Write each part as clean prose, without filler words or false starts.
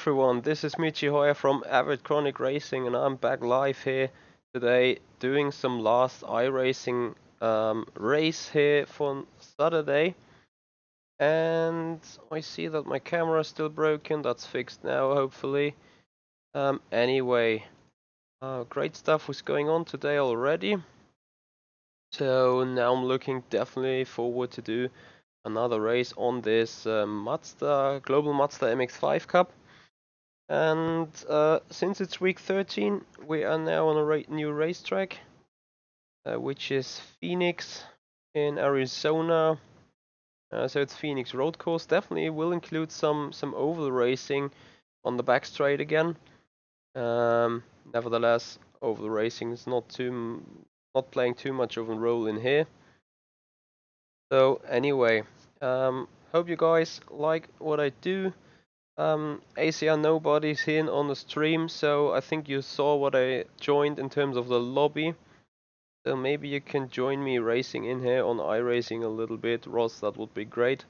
everyone, this is Michi Hoyer from Avid Chronic Racing, and I'm back live here today doing some last iRacing race here for Saturday. And I see that my camera is still broken. That's fixed now, hopefully. Anyway, great stuff was going on today already. So now I'm looking definitely forward to do another race on this Global Mazda MX-5 Cup. And since it's week 13, we are now on a new racetrack, which is Phoenix in Arizona. So it's Phoenix Road Course. Definitely will include some oval racing on the back straight again. Nevertheless, oval racing is not playing too much of a role in here. So anyway, hope you guys like what I do. ACR nobody's here on the stream, so I think you saw what I joined in terms of the lobby. So maybe you can join me racing in here on iRacing a little bit. Ross, that would be great.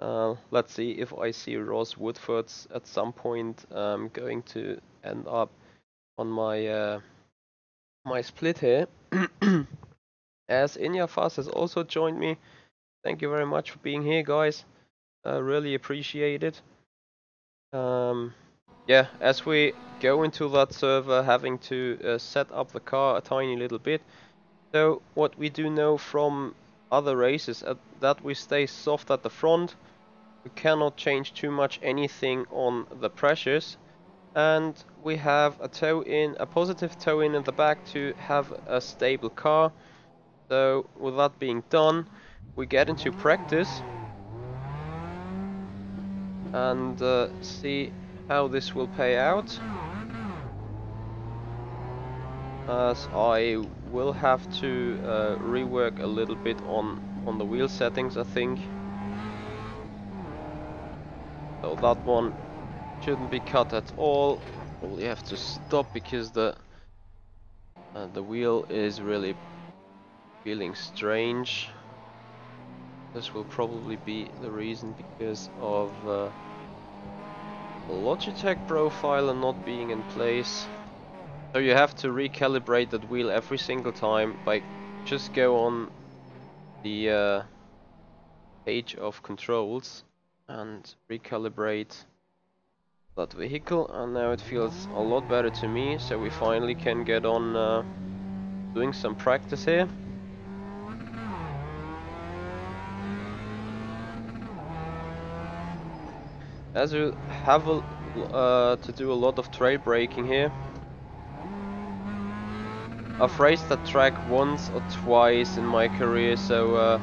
Let's see if I see Ross Woodford's at some point going to end up on my my split here. As Inya Fast has also joined me. Thank you very much for being here, guys. Really appreciate it. Yeah, as we go into that server, having to set up the car a tiny little bit. So what we do know from other races that we stay soft at the front. We cannot change too much anything on the pressures, and we have a positive toe in the back to have a stable car. So with that being done, we get into practice and see how this will pay out, as I will have to rework a little bit on the wheel settings, I think. So that one shouldn't be cut at all. Probably have to stop because the wheel is really feeling strange. This will probably be the reason, because of the Logitech profile and not being in place. So you have to recalibrate that wheel every single time by just go on the page of controls and recalibrate that vehicle, and now it feels a lot better to me. So we finally can get on doing some practice here. As you have to do a lot of trail braking here. I've raced that track once or twice in my career, so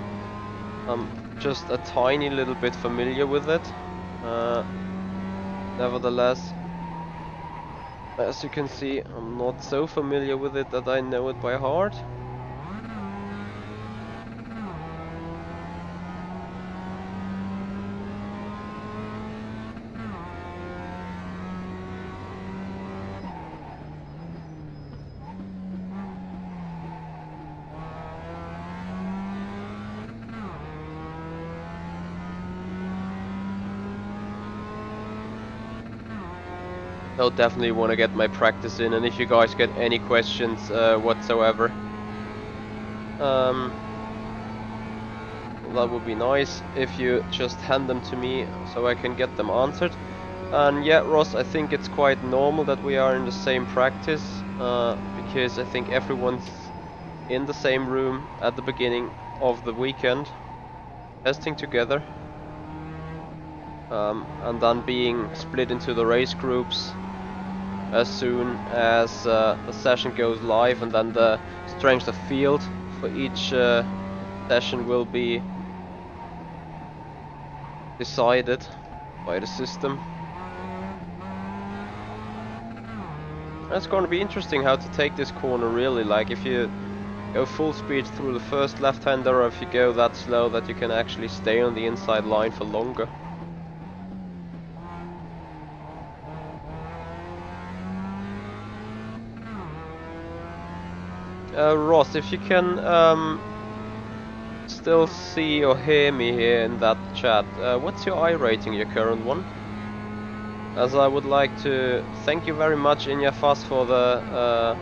I'm just a tiny little bit familiar with it. Nevertheless, as you can see, I'm not so familiar with it that I know it by heart. I'll definitely want to get my practice in, and if you guys get any questions whatsoever, that would be nice if you just hand them to me so I can get them answered. And yeah, Ross, I think it's quite normal that we are in the same practice, because I think everyone's in the same room at the beginning of the weekend, testing together, and then being split into the race groups as soon as the session goes live, and then the strength of field for each session will be decided by the system. It's going to be interesting how to take this corner, really, like if you go full speed through the first left-hander, or if you go that slow that you can actually stay on the inside line for longer. Ross, if you can still see or hear me here in that chat, what's your iRating, your current one? as I would like to thank you very much, Inyafas, for the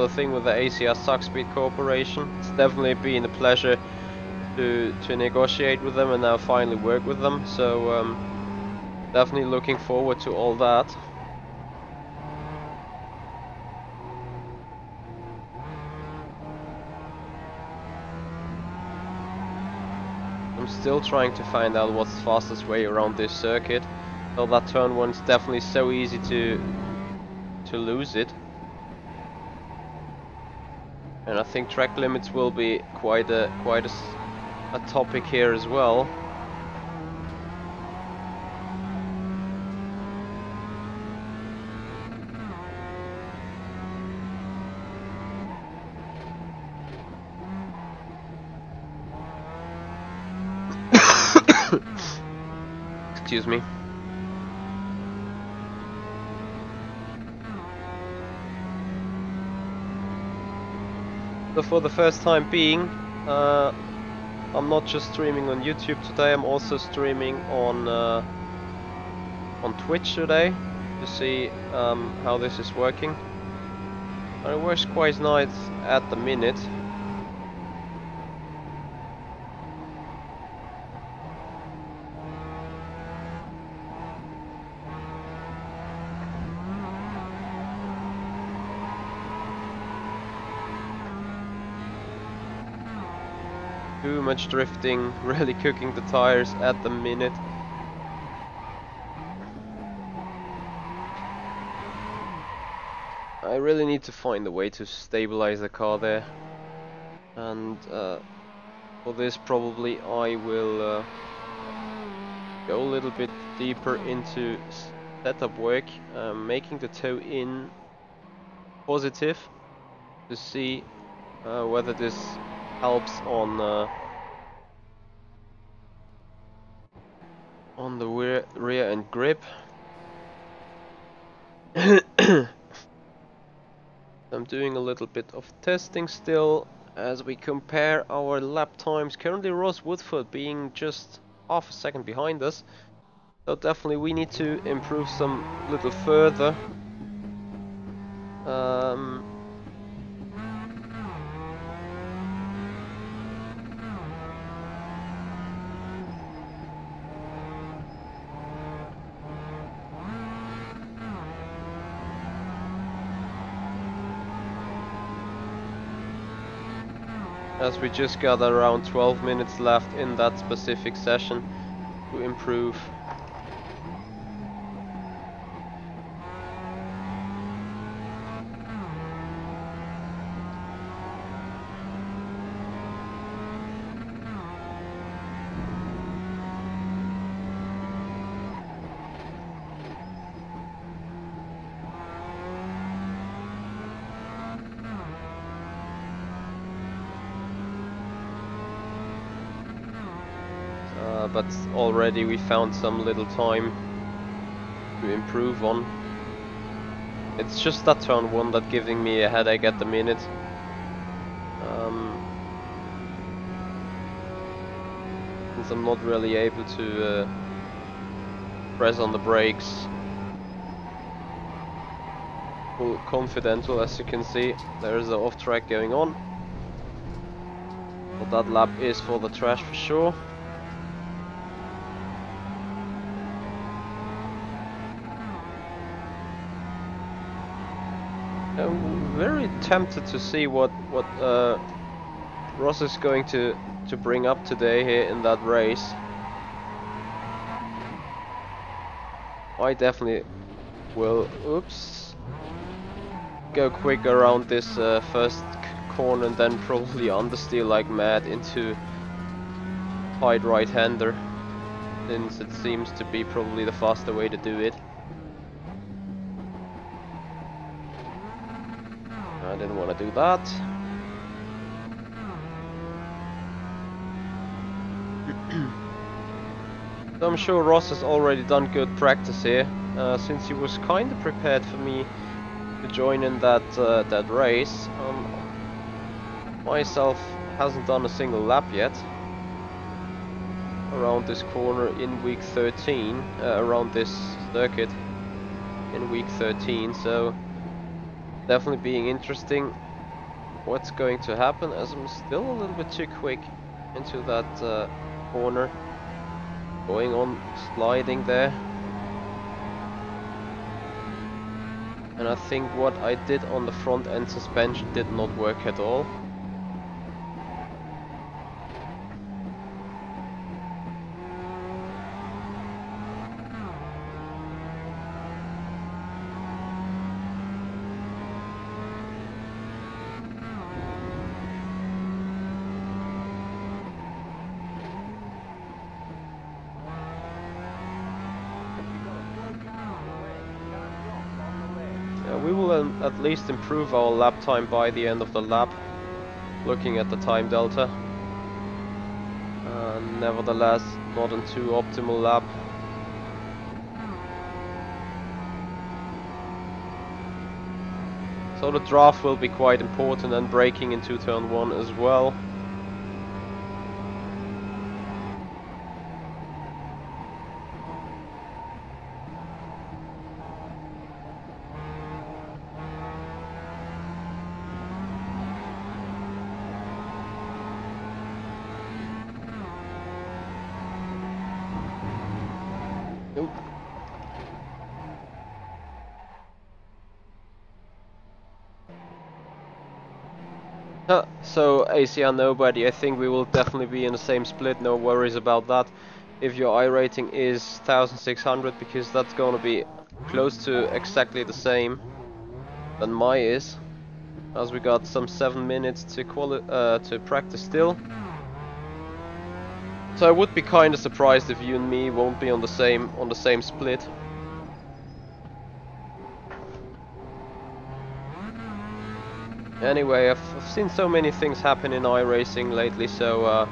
thing with the ACR Zakspeed Corporation. It's definitely been a pleasure to negotiate with them and now finally work with them. So definitely looking forward to all that. I'm still trying to find out what's the fastest way around this circuit. So that turn one's definitely so easy to lose it. And I think track limits will be quite a topic here as well. Excuse me. So for the first time being, I'm not just streaming on YouTube today, I'm also streaming on Twitch today to see how this is working. And it works quite nice at the minute. Too much drifting, really cooking the tires at the minute. I really need to find a way to stabilize the car there, and for this probably I will go a little bit deeper into setup work, making the toe in positive to see whether this helps on the rear end grip. I'm doing a little bit of testing still as we compare our lap times. Currently Ross Woodford being just half a second behind us, so definitely we need to improve some little further. As we just got around 12 minutes left in that specific session to improve. But already we found some little time to improve on. It's just that turn one that's giving me a headache at the minute. Since I'm not really able to press on the brakes full confidential, as you can see. There's the off track going on. But that lap is for the trash for sure. I'm very tempted to see what Ross is going to bring up today here in that race. I definitely will, go quick around this first corner and then probably understeer like mad into wide right-hander, since it seems to be probably the faster way to do it. I didn't want to do that. So I'm sure Ross has already done good practice here, since he was kind of prepared for me to join in that race. Myself hasn't done a single lap yet. around this corner in week 13, around this circuit in week 13, so definitely being interesting what's going to happen, as I'm still a little bit too quick into that corner, going on sliding there. And I think what I did on the front end suspension did not work at all. We will at least improve our lap time by the end of the lap, looking at the time delta. Nevertheless, not a too optimal lap. So the draft will be quite important, and braking into turn 1 as well. So ACR nobody, I think we will definitely be in the same split, no worries about that. If your I rating is 1600, because that's gonna be close to exactly the same than my is, as we got some 7 minutes to practice still. So I would be kinda surprised if you and me won't be on the same split. Anyway, I've seen so many things happen in iRacing lately, so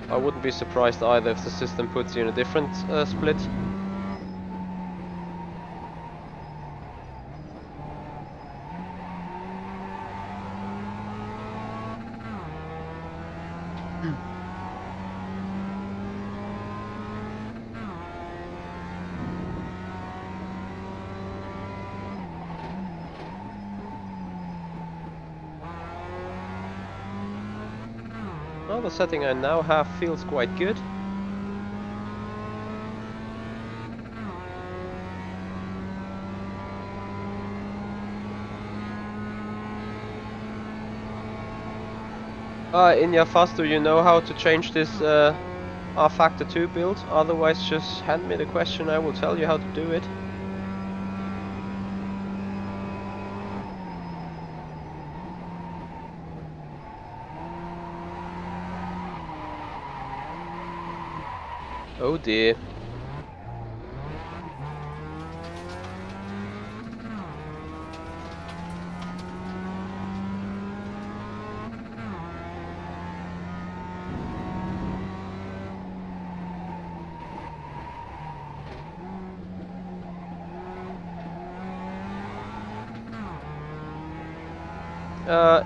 I wouldn't be surprised either if the system puts you in a different split. Well, the setting I now have feels quite good. Inyafas, do you know how to change this rFactor 2 build? Otherwise, just hand me the question, I will tell you how to do it. Oh dear.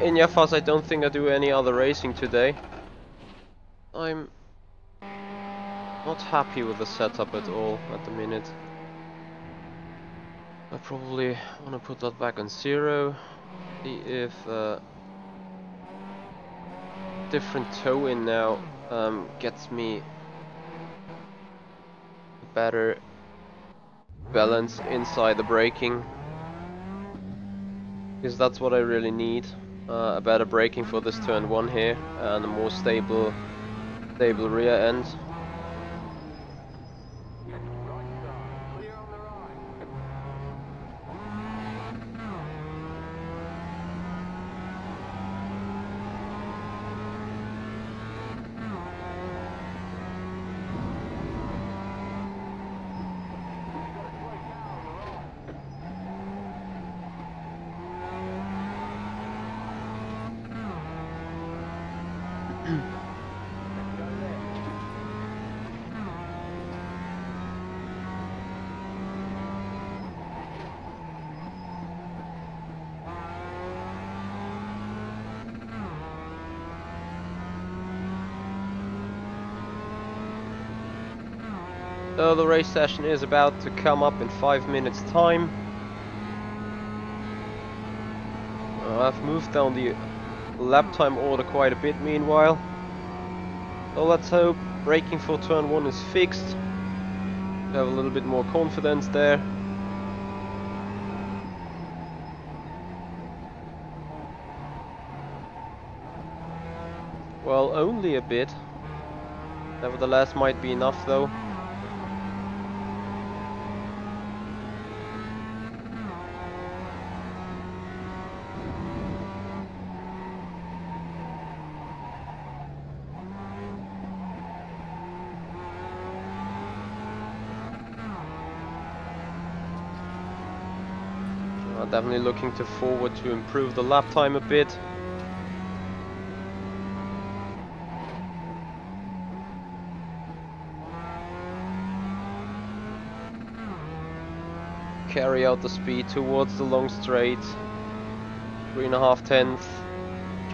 In Yafas, I don't think I do any other racing today. I'm not happy with the setup at all at the minute. I probably want to put that back on 0. See if different toe in now gets me a better balance inside the braking. Because that's what I really need, a better braking for this turn 1 here, and a more stable rear end. So the race session is about to come up in 5 minutes time. I've moved down the lap time order quite a bit meanwhile. So let's hope braking for turn 1 is fixed. Have a little bit more confidence there. Well, only a bit. Nevertheless, might be enough though. Definitely looking forward to improve the lap time a bit. Carry out the speed towards the long straight. 3.5 tenths.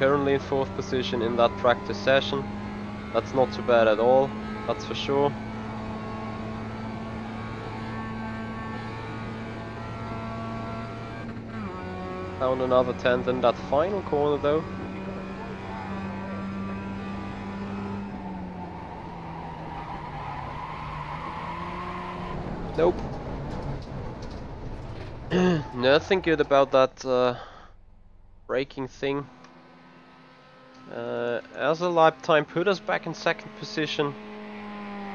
Currently in 4th position in that practice session. That's not too bad at all, that's for sure. Found another 10th in that final corner though. Nope. Nothing good about that braking thing. As a lap time put us back in 2nd position,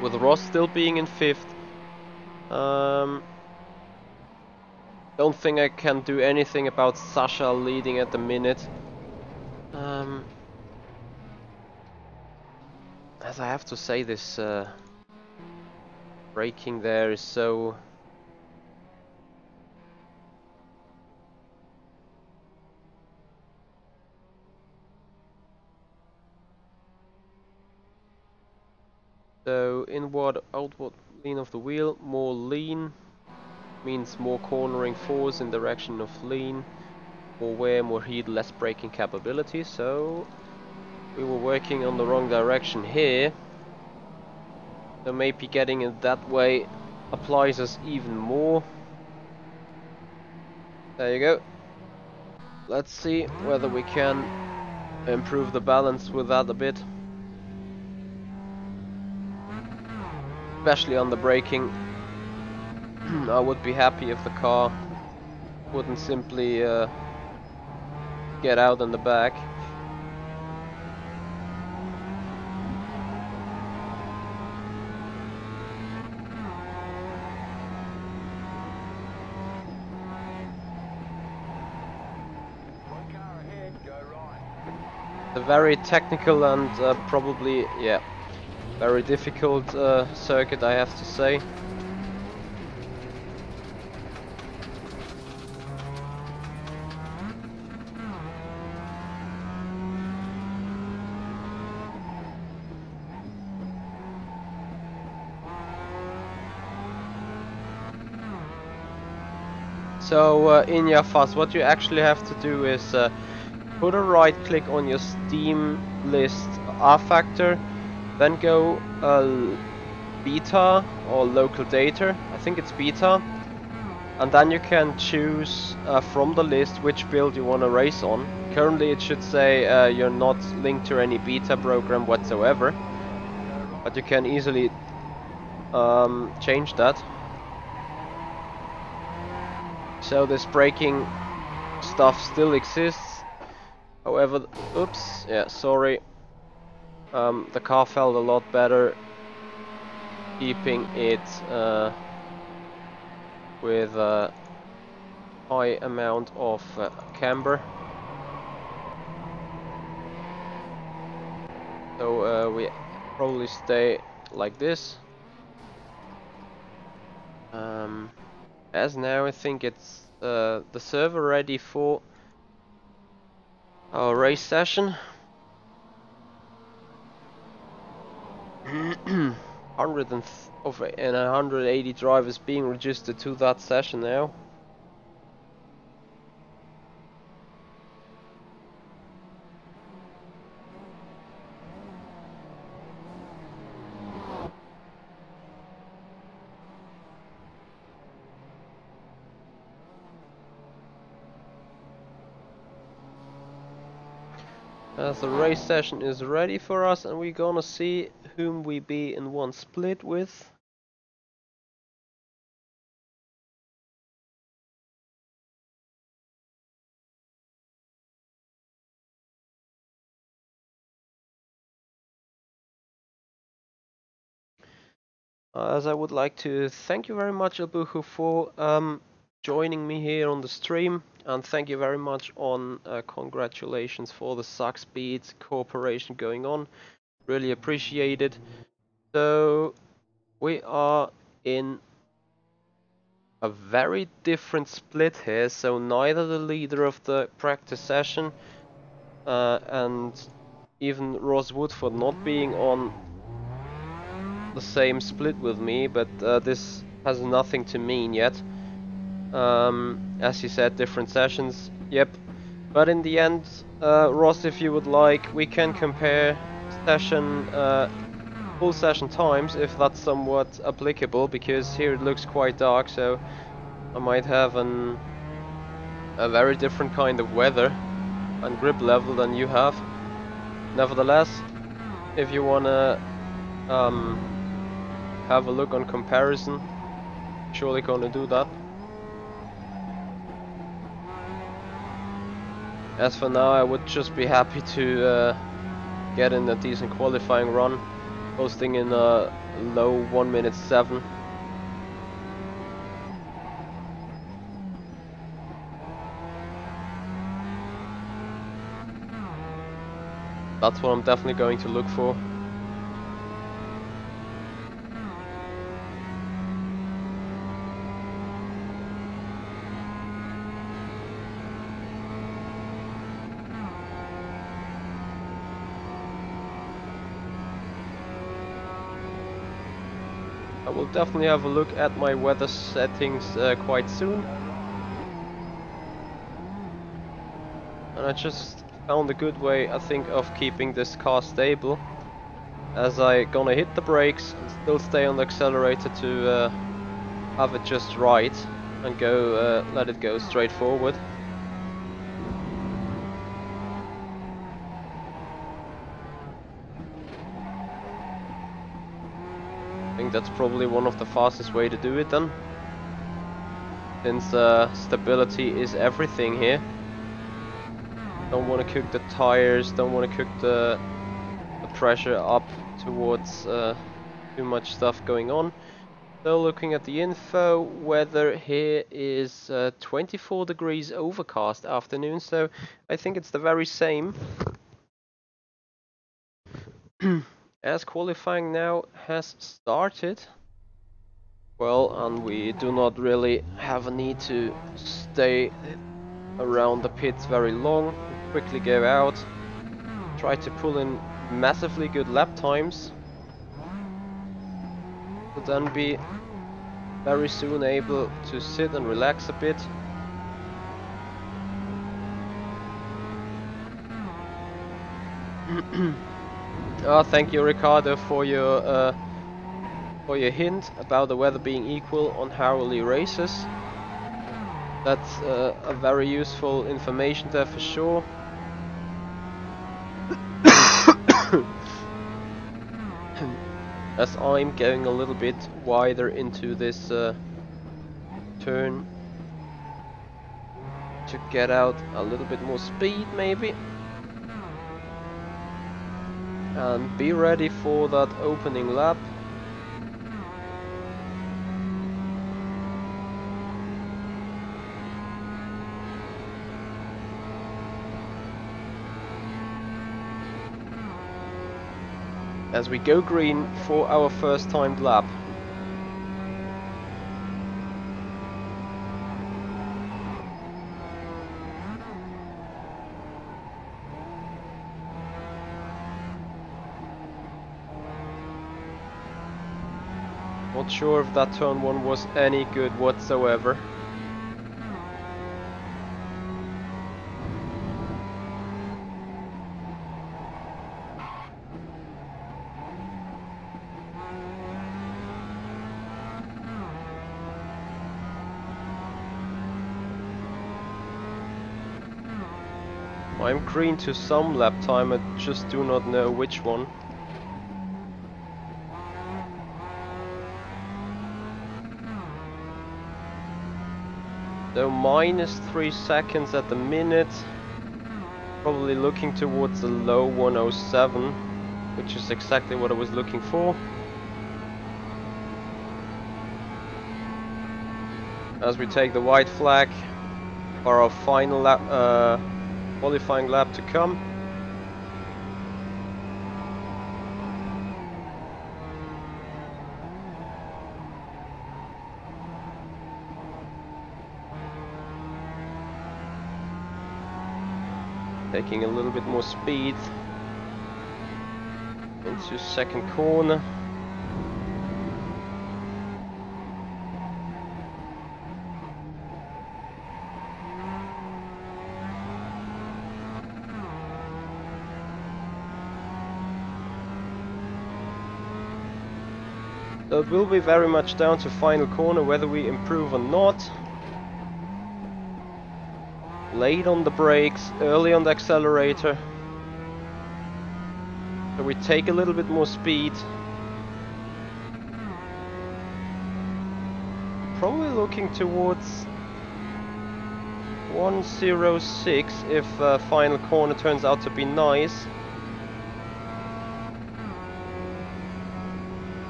with Ross still being in 5th. Don't think I can do anything about Sasha leading at the minute. As I have to say, this braking there is so... So inward, outward lean of the wheel, more lean means more cornering force in direction of lean, more wear, more heat, less braking capability. So we were working on the wrong direction here. So maybe getting it that way applies us even more. There you go. Let's see whether we can improve the balance with that a bit. Especially on the braking. I would be happy if the car wouldn't simply get out in the back. A very technical and probably, yeah, very difficult circuit, I have to say. So in Yafas, what you actually have to do is put a right click on your Steam list rFactor, then go beta or local data, I think it's beta, and then you can choose from the list which build you want to race on. Currently it should say you're not linked to any beta program whatsoever, but you can easily change that. So this braking stuff still exists. However, oops, yeah, sorry. The car felt a lot better keeping it with a high amount of camber. So we probably stay like this. As now I think it's the server ready for our race session. 180 drivers being registered to that session now. as the race session is ready for us, and we're gonna see whom we be in one split with. As I would like to thank you very much, Albuchu, for joining me here on the stream, and thank you very much on congratulations for the Zakspeed cooperation going on. Really appreciate it. So we are in a very different split here, so neither the leader of the practice session and even Ross Woodford not being on the same split with me, but this has nothing to mean yet. As you said, different sessions, yep. But in the end, Ross, if you would like, we can compare session, full session times, if that's somewhat applicable, because here it looks quite dark, so I might have a very different kind of weather and grip level than you have. Nevertheless, if you wanna have a look on comparison, surely gonna do that. As for now, I would just be happy to get in a decent qualifying run, posting in a low 1:07. That's what I'm definitely going to look for. I will definitely have a look at my weather settings quite soon. And I just found a good way, I think, of keeping this car stable, as I gonna hit the brakes and still stay on the accelerator to have it just right and go let it go straight forward. I think that's probably one of the fastest way to do it then, since stability is everything here. Don't want to cook the tires, don't want to cook the pressure up towards too much stuff going on. So looking at the info, weather here is 24 degrees overcast afternoon, so I think it's the very same. As qualifying now has started. Well, and we do not really have a need to stay around the pits very long. We quickly go out, try to pull in massively good lap times, to then be very soon able to sit and relax a bit. Thank you, Ricardo, for your hint about the weather being equal on hourly races. That's a very useful information there for sure. As I'm going a little bit wider into this turn to get out a little bit more speed maybe, and be ready for that opening lap. As we go green for our first timed lap. Not sure if that turn one was any good whatsoever. I'm green to some lap time, I just do not know which one. So -3 seconds at the minute. Probably looking towards the low 107, which is exactly what I was looking for. As we take the white flag for our final lap, qualifying lap to come. Taking a little bit more speed into second corner. So it will be very much down to final corner whether we improve or not. Late on the brakes, early on the accelerator. So we take a little bit more speed. Probably looking towards 106 if final corner turns out to be nice.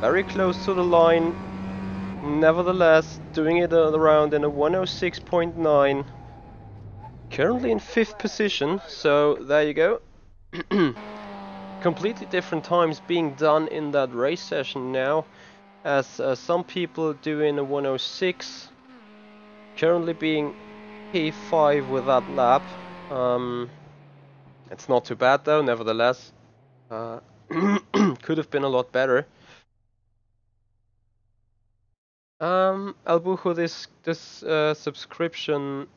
Very close to the line. Nevertheless, doing it around in a 106.9. Currently in 5th position, so there you go. Completely different times being done in that race session now, as some people doing a 106, currently being P5 with that lap. It's not too bad though, nevertheless. Could have been a lot better. Albujo, this subscription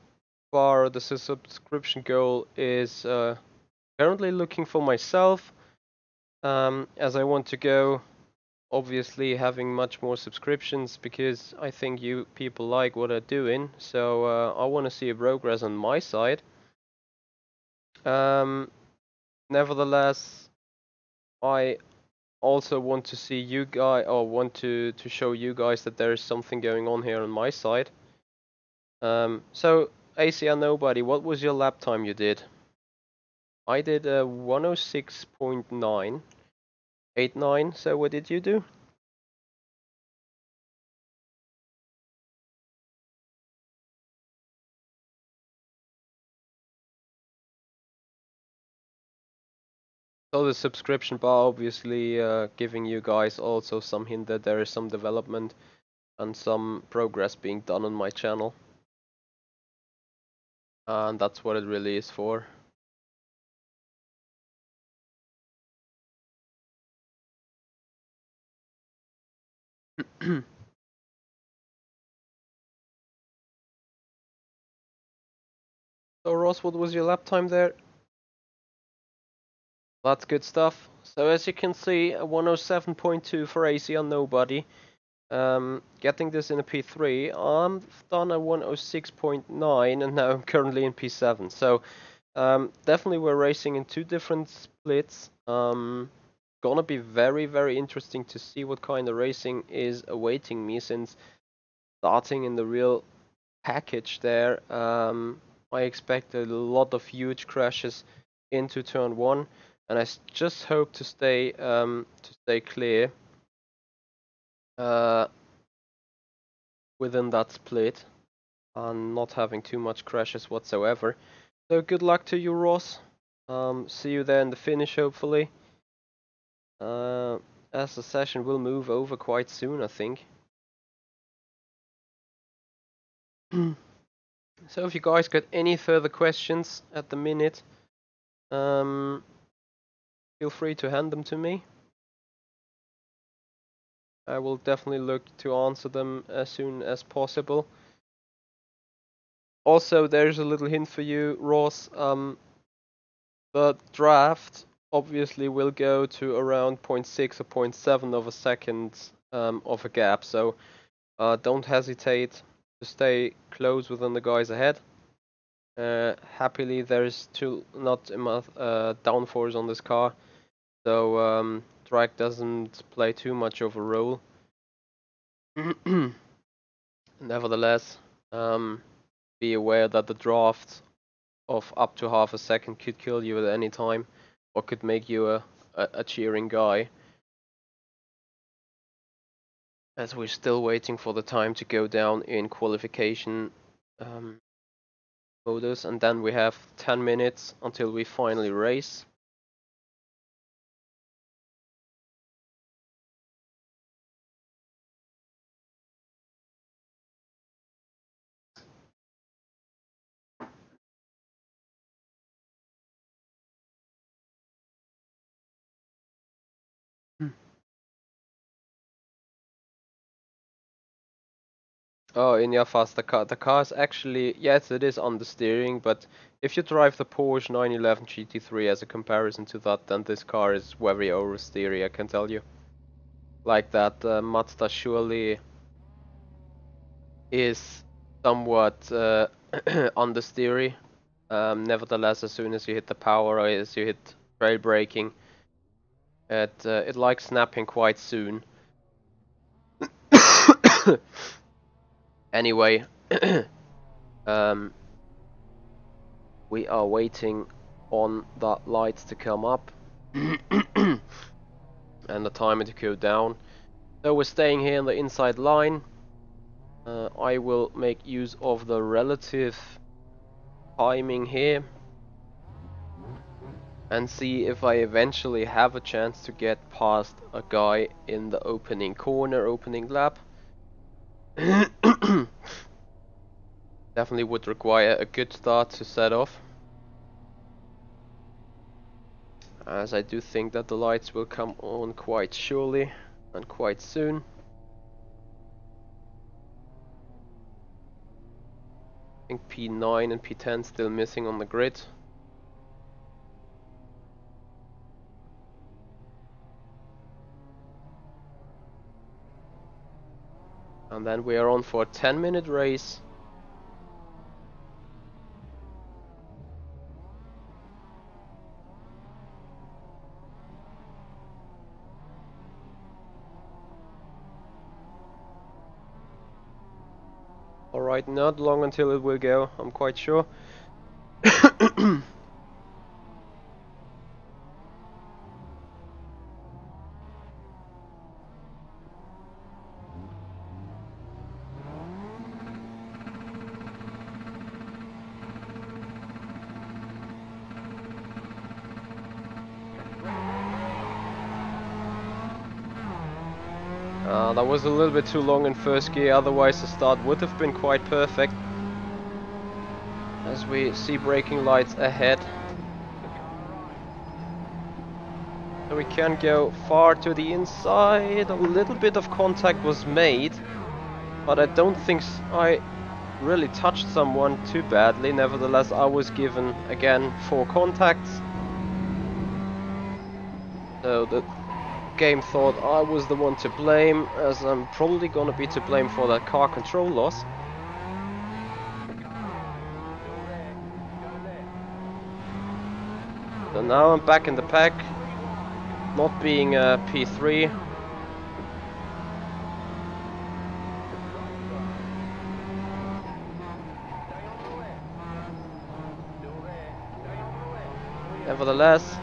bar, this subscription goal is currently looking for myself, as I want to go, obviously having much more subscriptions because I think you people like what I'm doing, so I want to see a progress on my side. Nevertheless, I also want to see you guys, or want to show you guys that there is something going on here on my side. So ACR Nobody, what was your lap time you did? I did a 106.989. So what did you do? So the subscription bar obviously giving you guys also some hint that there is some development and some progress being done on my channel. And that's what it really is for. So Ross, what was your lap time there? That's good stuff. So as you can see, a 107.2 for AC on Nobody. Getting this in a P3, I've done a 106.9 and now I'm currently in P7. So definitely we're racing in two different splits. Gonna be very, very interesting to see what kind of racing is awaiting me, since starting in the real package there, I expect a lot of huge crashes into turn 1, and I just hope to stay clear within that split and not having too much crashes whatsoever. So good luck to you, Ross. See you there in the finish, hopefully. As the session will move over quite soon, I think. So if you guys got any further questions at the minute, feel free to hand them to me. I will definitely look to answer them as soon as possible. Also, there's a little hint for you, Ross. The draft obviously will go to around 0.6 or 0.7 of a second of a gap, so don't hesitate to stay close within the guys ahead. Happily, there's not enough downforce on this car, so drag doesn't play too much of a role. Nevertheless, be aware that the draft of up to half a second could kill you at any time, or could make you a cheering guy. As we're still waiting for the time to go down in qualification modus, and then we have 10 minutes until we finally race. Oh, in your fast, the car is actually, yes, it is on the steering, but if you drive the Porsche 911 GT3 as a comparison to that, then this car is very oversteery, I can tell you. Like that Mazda surely is somewhat understeery. Nevertheless, as soon as you hit the power, or as you hit trail braking, it likes snapping quite soon. Anyway, we are waiting on the lights to come up and the timer to go down. So we're staying here in the inside line. I will make use of the relative timing here and see if I eventually have a chance to get past a guy in the opening corner, opening lap. Definitely would require a good start to set off, as I do think that the lights will come on quite surely and quite soon. I think P9 and P10 still missing on the grid. And then we are on for a 10-minute race. Alright, not long until it will go, I'm quite sure. That was a little bit too long in first gear, otherwise the start would have been quite perfect. As we see braking lights ahead. So we can go far to the inside. A little bit of contact was made, but I don't think I really touched someone too badly. Nevertheless, I was given again 4 contacts. So the game thought I was the one to blame, as I'm probably gonna be to blame for that car control loss. So now I'm back in the pack, not being a P3. Nevertheless,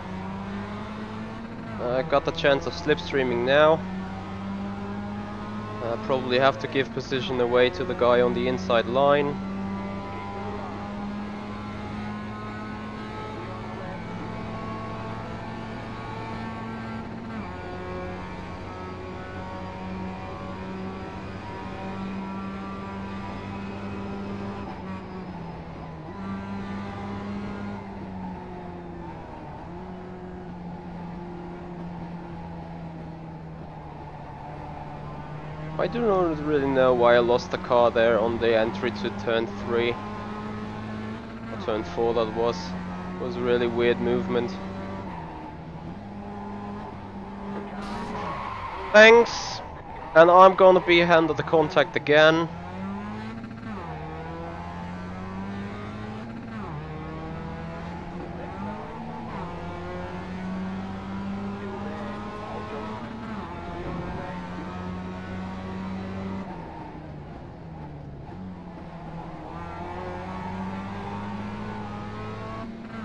I got the chance of slipstreaming now. Probably have to give position away to the guy on the inside line. I do not really know why I lost the car there on the entry to turn 3. Or turn 4 that was. It was a really weird movement. Thanks! And I'm gonna be handed the contact again.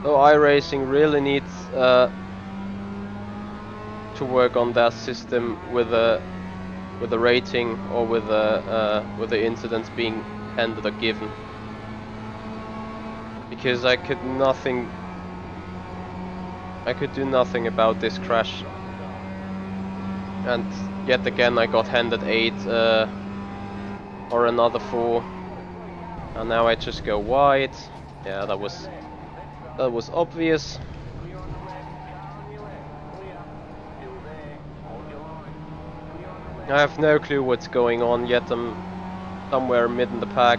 So iRacing really needs to work on their system with a rating, or with the incidents being handed or given, because I could do nothing about this crash, and yet again I got handed 8 or another 4, and now I just go wide. Yeah, that was obvious. I have no clue what's going on, yet I'm somewhere mid in the pack.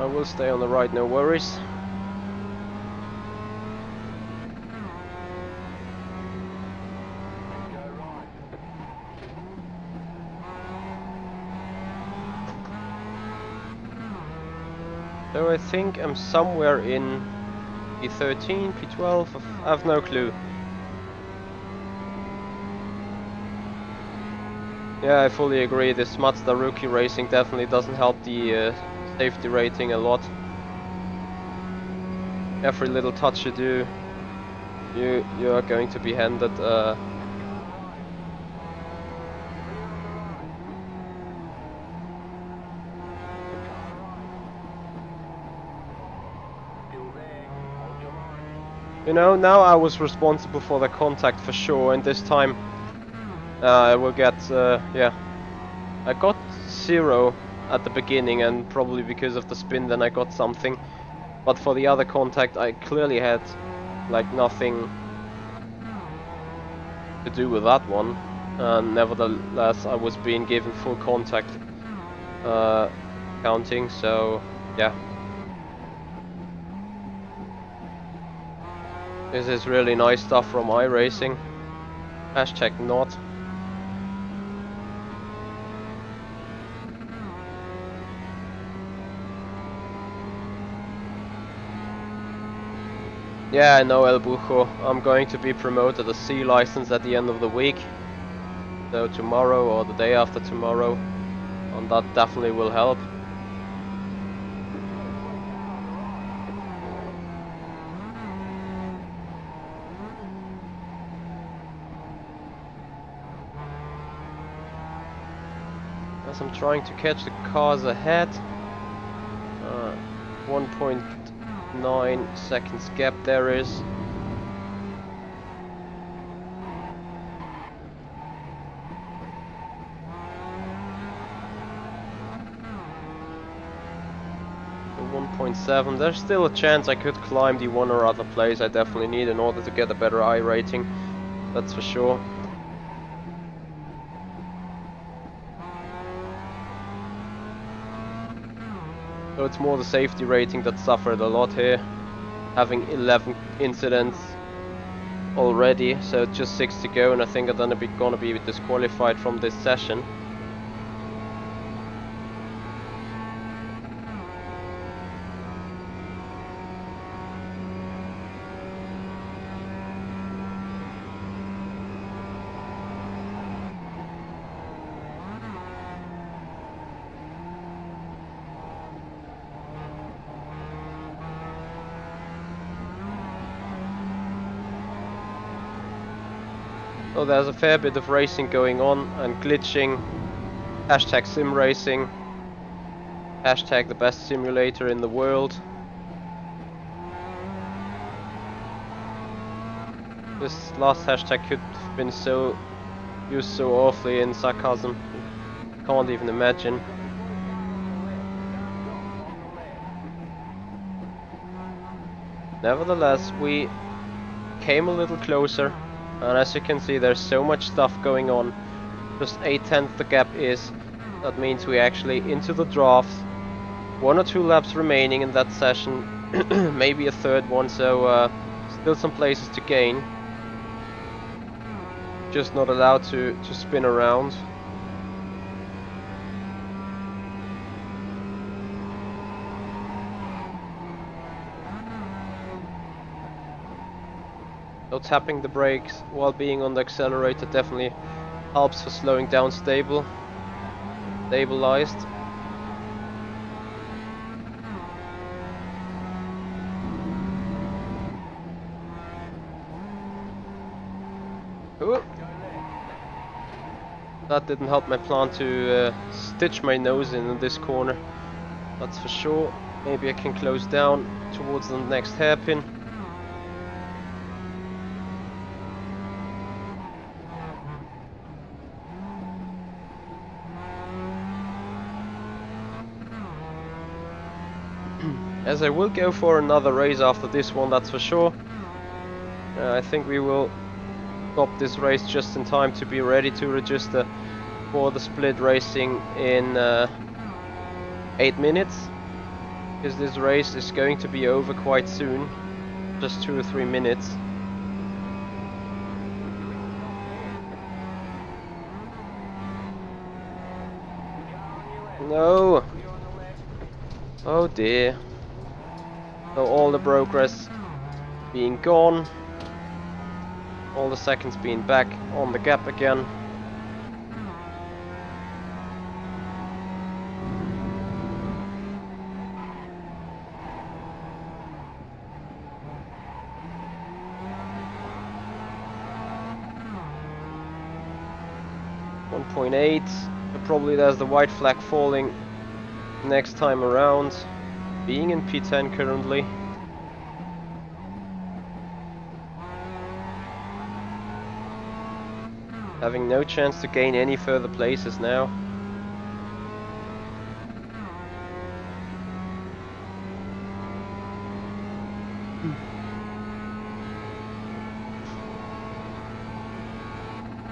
I will stay on the right, no worries. So I think I'm somewhere in P13, P12, I have no clue. Yeah, I fully agree, this Mazda rookie racing definitely doesn't help the safety rating a lot. Every little touch you do, you are going to be handed you know, now I was responsible for the contact for sure, and this time I will get, yeah, I got 0 at the beginning, and probably because of the spin then I got something, but for the other contact I clearly had like nothing to do with that one, and nevertheless I was being given full contact counting, so yeah. This is really nice stuff from iRacing. Hashtag not. Yeah, I know, El Bujo. I'm going to be promoted a C license at the end of the week. So tomorrow or the day after tomorrow. And that definitely will help. As I'm trying to catch the cars ahead. 1.9 seconds gap there is. So 1.7. There's still a chance I could climb the one or other place I definitely need in order to get a better I rating. That's for sure. So it's more the safety rating that suffered a lot here, having 11 incidents already, so just 6 to go, and I think I'm gonna be disqualified from this session. So there's a fair bit of racing going on and glitching. Hashtag sim racing. Hashtag the best simulator in the world. This last hashtag could have been used so awfully in sarcasm. Can't even imagine. Nevertheless, we came a little closer. And as you can see, there's so much stuff going on. Just 8/10 the gap is. That means we actually into the draft. 1 or 2 laps remaining in that session. Maybe a third one, so still some places to gain. Just not allowed to spin around. So tapping the brakes while being on the accelerator definitely helps for slowing down stabilized. Ooh. That didn't help my plan to stitch my nose in this corner. That's for sure. Maybe I can close down towards the next hairpin. As I will go for another race after this one, that's for sure. I think we will stop this race just in time to be ready to register for the split racing in 8 minutes. Because this race is going to be over quite soon. Just 2 or 3 minutes. No! Oh dear. So all the progress being gone. All the seconds being back on the gap again. .8, but probably there's the white flag falling next time around. Being in P10 currently. Having no chance to gain any further places now.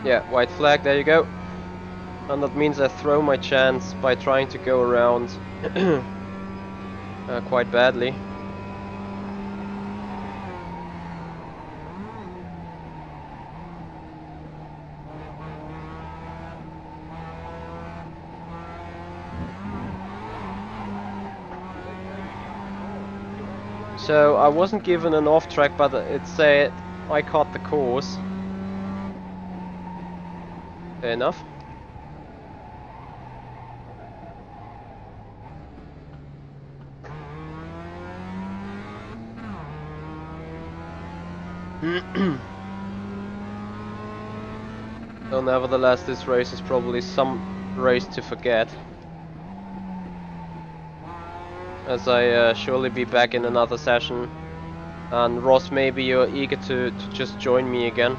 Yeah, white flag, there you go. And that means I throw my chance by trying to go around quite badly. So I wasn't given an off track, but it said I caught the course. Fair enough. So nevertheless, this race is probably some race to forget. As I surely be back in another session. And Ross, maybe you're eager to just join me again.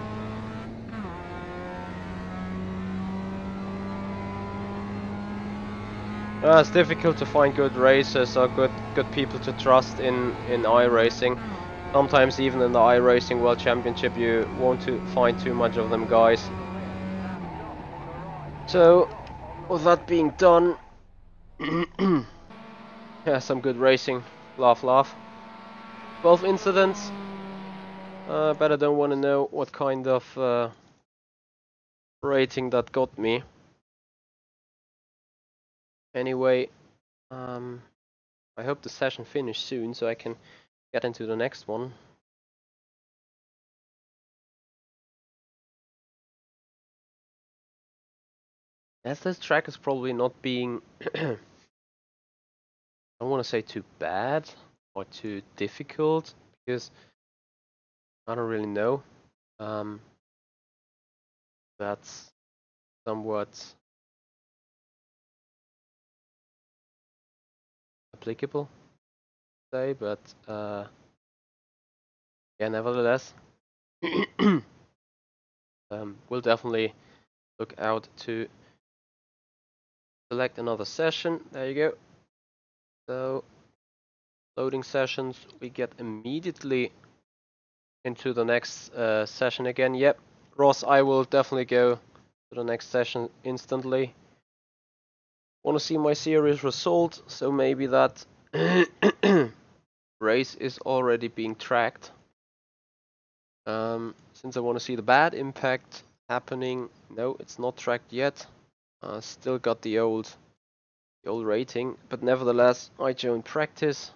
It's difficult to find good racers or good people to trust in iRacing. Sometimes even in the iRacing World Championship you won't find too much of them guys. So, with that being done, yeah, some good racing. Laugh, laugh. 12 incidents. But I don't want to know what kind of rating that got me. Anyway, I hope the session finished soon so I can get into the next one. As this track is probably not being I don't want to say too bad or too difficult, because I don't really know. That's somewhat applicable, say, but yeah, nevertheless, we'll definitely look out to select another session. There you go. So, loading sessions, we get immediately into the next session again. Yep, Ross, I will definitely go to the next session instantly. Want to see my series result, so maybe that race is already being tracked. Since I want to see the bad impact happening, no, it's not tracked yet. Still got the old rating, but nevertheless, I joined practice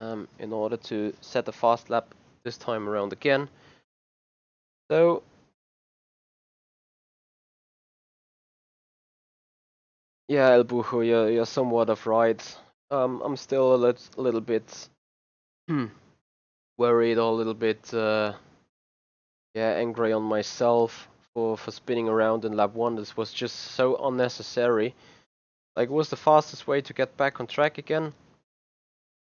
in order to set a fast lap this time around again. So yeah, El Bujo, you're somewhat of right. I'm still a little bit worried, or a little bit yeah, angry on myself for spinning around in lap 1. This was just so unnecessary. Like, it was the fastest way to get back on track again.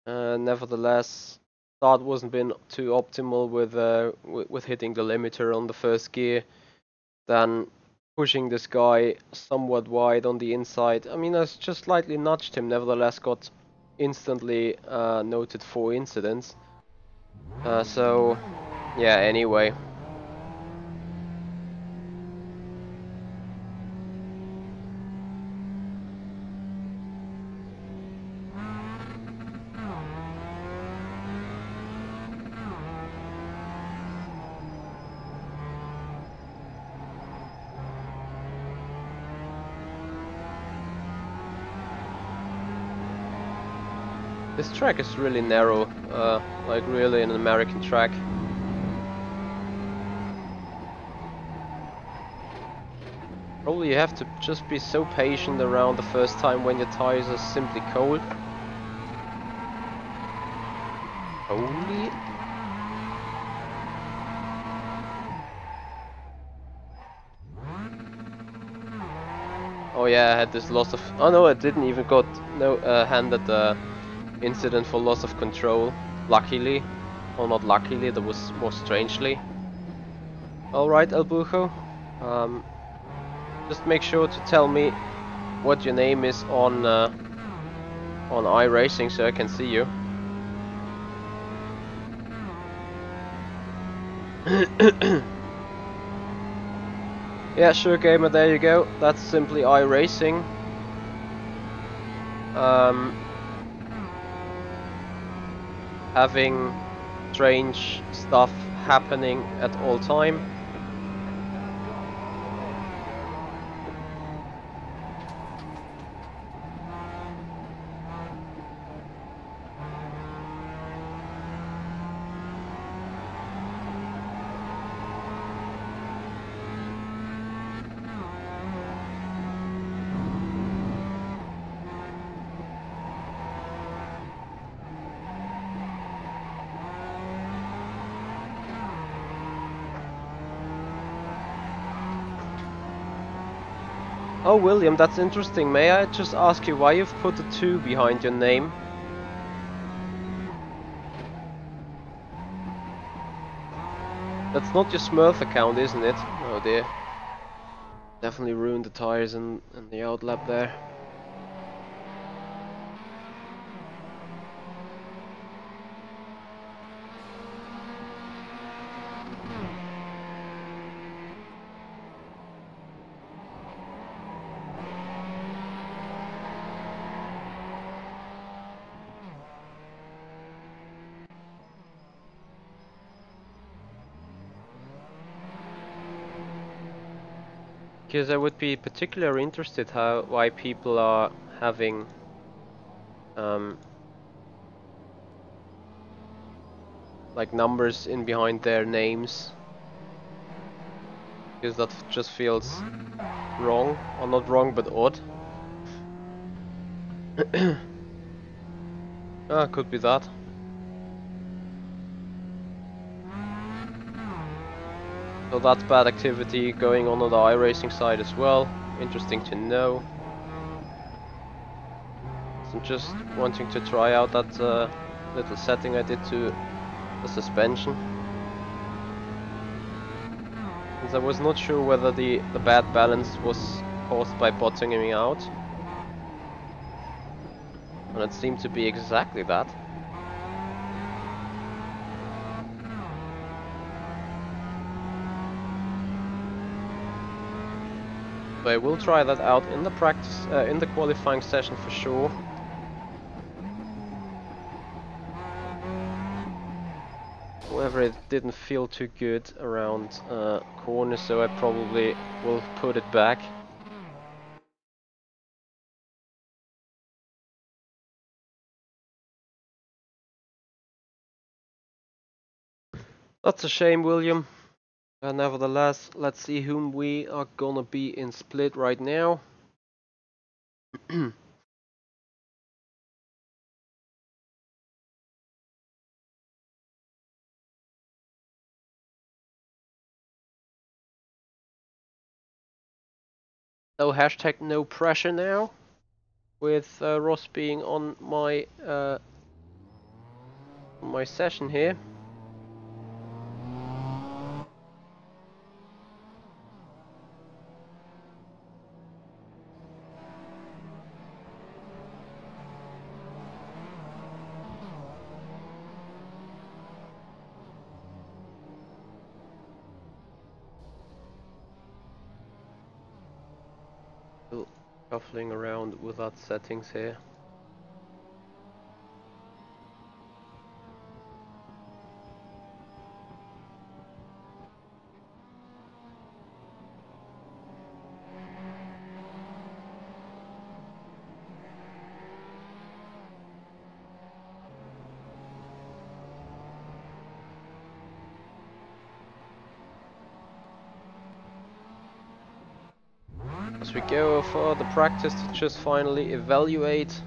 Nevertheless, start wasn't been too optimal with hitting the limiter on the first gear. Then pushing this guy somewhat wide on the inside. I mean, I just slightly nudged him. Nevertheless, got instantly noted 4 incidents. So yeah. Anyway. This track is really narrow, like really an American track. Probably you have to just be so patient around the first time when your tires are simply cold. Holy. Oh yeah, I had this loss of... Oh no, I didn't even got handed the incident for loss of control. Luckily. Or not luckily, that was more strangely. Alright, El Bujo. Just make sure to tell me what your name is on iRacing so I can see you. Yeah, sure, gamer, there you go. That's simply iRacing. Having strange stuff happening at all time. Oh, William, that's interesting. May I just ask you why you've put a 2 behind your name? That's not your Smurf account, isn't it? Oh dear. Definitely ruined the tires in the outlap there. Because I would be particularly interested why people are having like numbers in behind their names, because that just feels wrong, or not wrong but odd. Ah, could be that. So that's bad activity going on the iRacing side as well. Interesting to know. So I'm just wanting to try out that little setting I did to the suspension. Because I was not sure whether the bad balance was caused by bottoming out. And it seemed to be exactly that. So I will try that out in the practice, in the qualifying session for sure. However, it didn't feel too good around corners, so I probably will put it back. That's a shame, William. Nevertheless, let's see whom we are gonna be in split right now. So hashtag no pressure now, with Ross being on my session here. Still shuffling around without settings here. As we go for the practice to just finally evaluate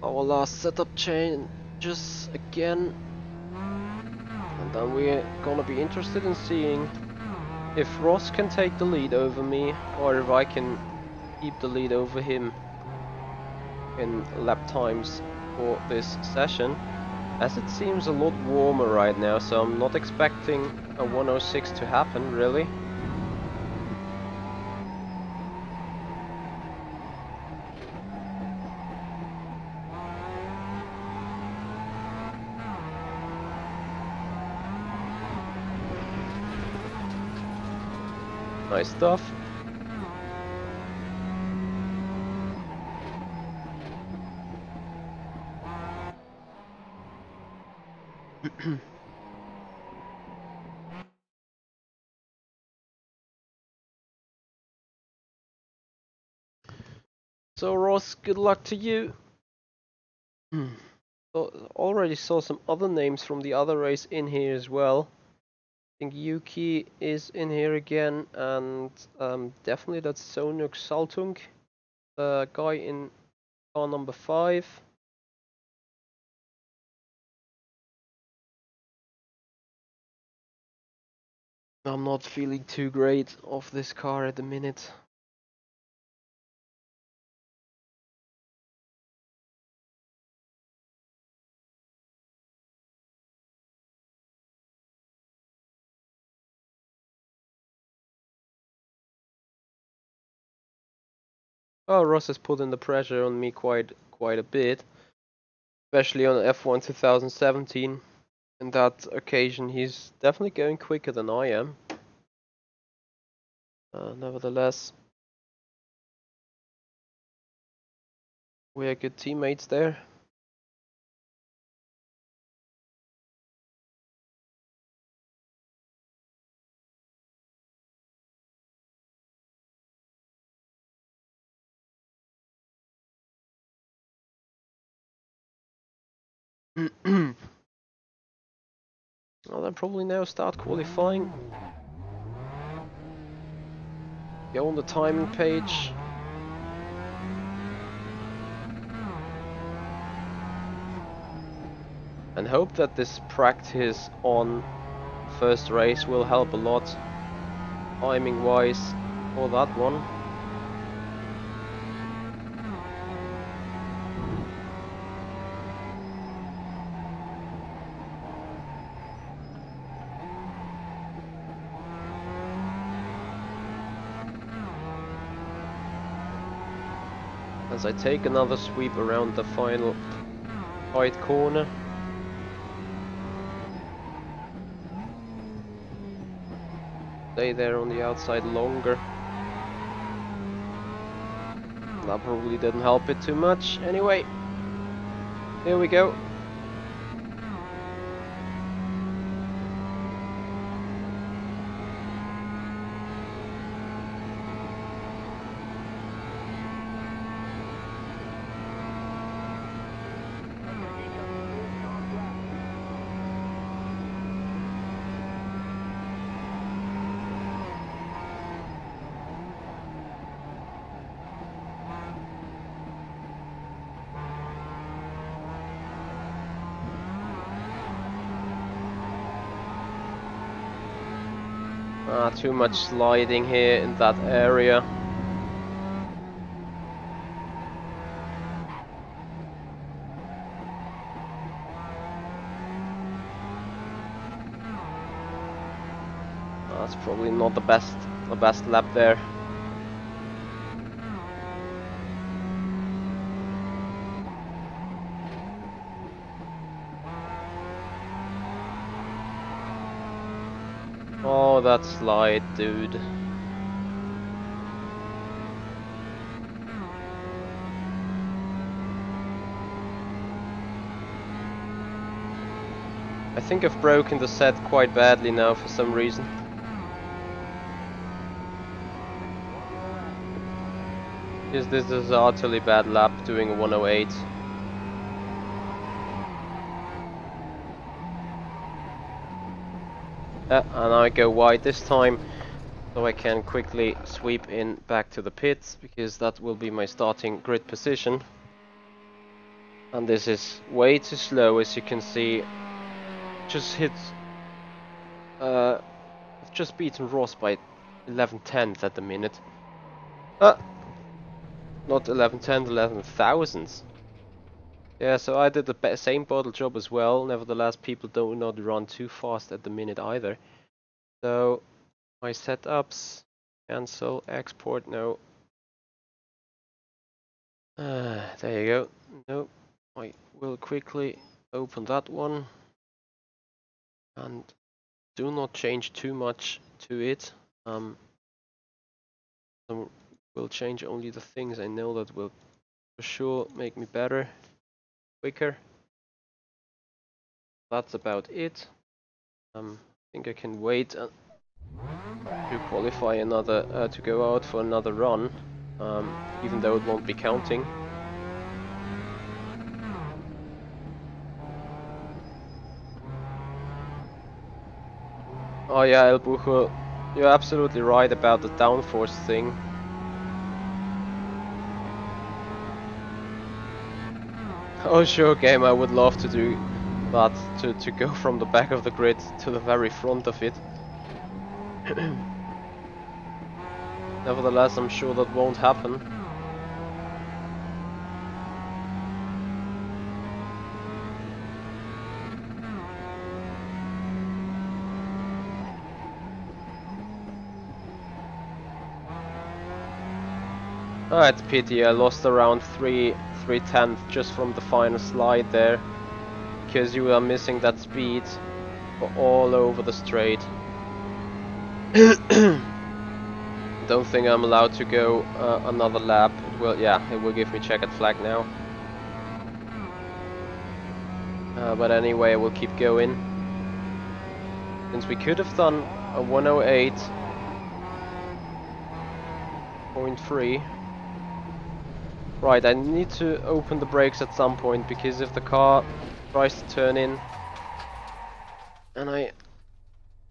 our last setup changes again, and then we're gonna be interested in seeing if Ross can take the lead over me or if I can keep the lead over him in lap times for this session, as it seems a lot warmer right now, so I'm not expecting a 106 to happen really. Nice stuff. So Ross, good luck to you. So, already saw some other names from the other race in here as well. I think Yuki is in here again, and definitely that's Sonuk Saltung, the guy in car number 5. I'm not feeling too great of this car at the minute. Oh, Ross has put in the pressure on me quite a bit, especially on F1 2017. In that occasion, he's definitely going quicker than I am. Nevertheless, we are good teammates there. Well, then probably now start qualifying. Go on the timing page. And hope that this practice on first race will help a lot, timing wise, for that one. As I take another sweep around the final right corner. Stay there on the outside longer. That probably didn't help it too much. Anyway, here we go. Too much sliding here in that area. That's probably not the best lap there. Oh, that slide, dude. I think I've broken the set quite badly now for some reason. Because this is an utterly bad lap doing a 108. And I go wide this time, so I can quickly sweep in back to the pits, because that will be my starting grid position. And this is way too slow, as you can see. Just hit... I've just beaten Ross by 11/10 at the minute. Not 11/10, 11 thousandths. Yeah, so I did the same bottle job as well. Nevertheless, people do not run too fast at the minute either. So, my setups, cancel, export, no. There you go. No, I will quickly open that one. And do not change too much to it. Will change only the things I know that will for sure make me better, quicker. That's about it. I think I can wait to qualify another, to go out for another run, even though it won't be counting. Oh yeah, El Bujo, you're absolutely right about the downforce thing. Oh sure, game, I would love to do that, to go from the back of the grid to the very front of it. Nevertheless, I'm sure that won't happen. Oh, it's a pity, I lost around 3/10 just from the final slide there, because you are missing that speed all over the straight. Don't think I'm allowed to go another lap. It will, yeah, it will give me checkered flag now. But anyway, we'll keep going. Since we could have done a 108.3. Right, I need to open the brakes at some point, because if the car tries to turn in and I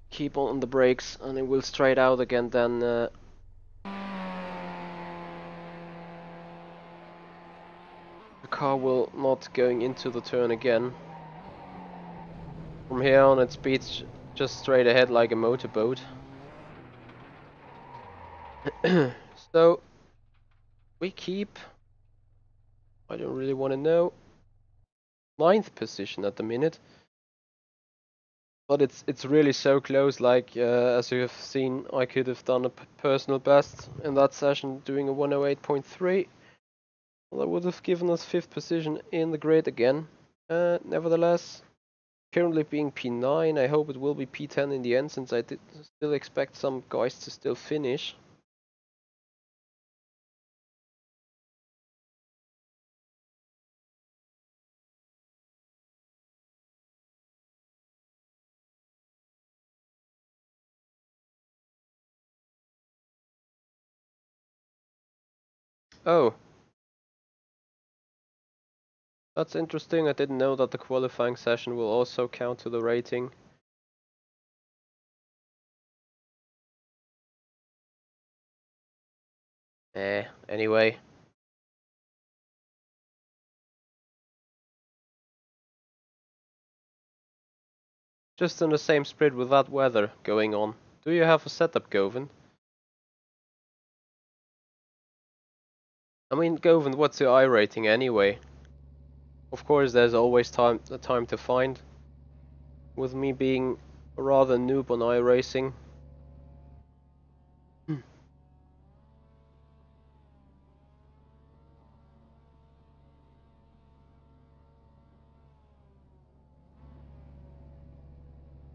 keep on the brakes and it will straight out again, then the car will not going into the turn again. From here on it speeds just straight ahead like a motorboat. So we keep, I don't really want to know, 9th position at the minute. But it's really so close, like as you have seen, I could have done a personal best in that session doing a 108.3. Well, that would have given us 5th position in the grid again. Nevertheless, currently being P9, I hope it will be P10 in the end, since I did still expect some guys to still finish. Oh, that's interesting. I didn't know that the qualifying session will also count to the rating. Anyway. Just in the same sprint with that weather going on. Do you have a setup, Govind? I mean, Govind, what's your iRating anyway? Of course, there's always time to find. With me being a rather noob on iRacing.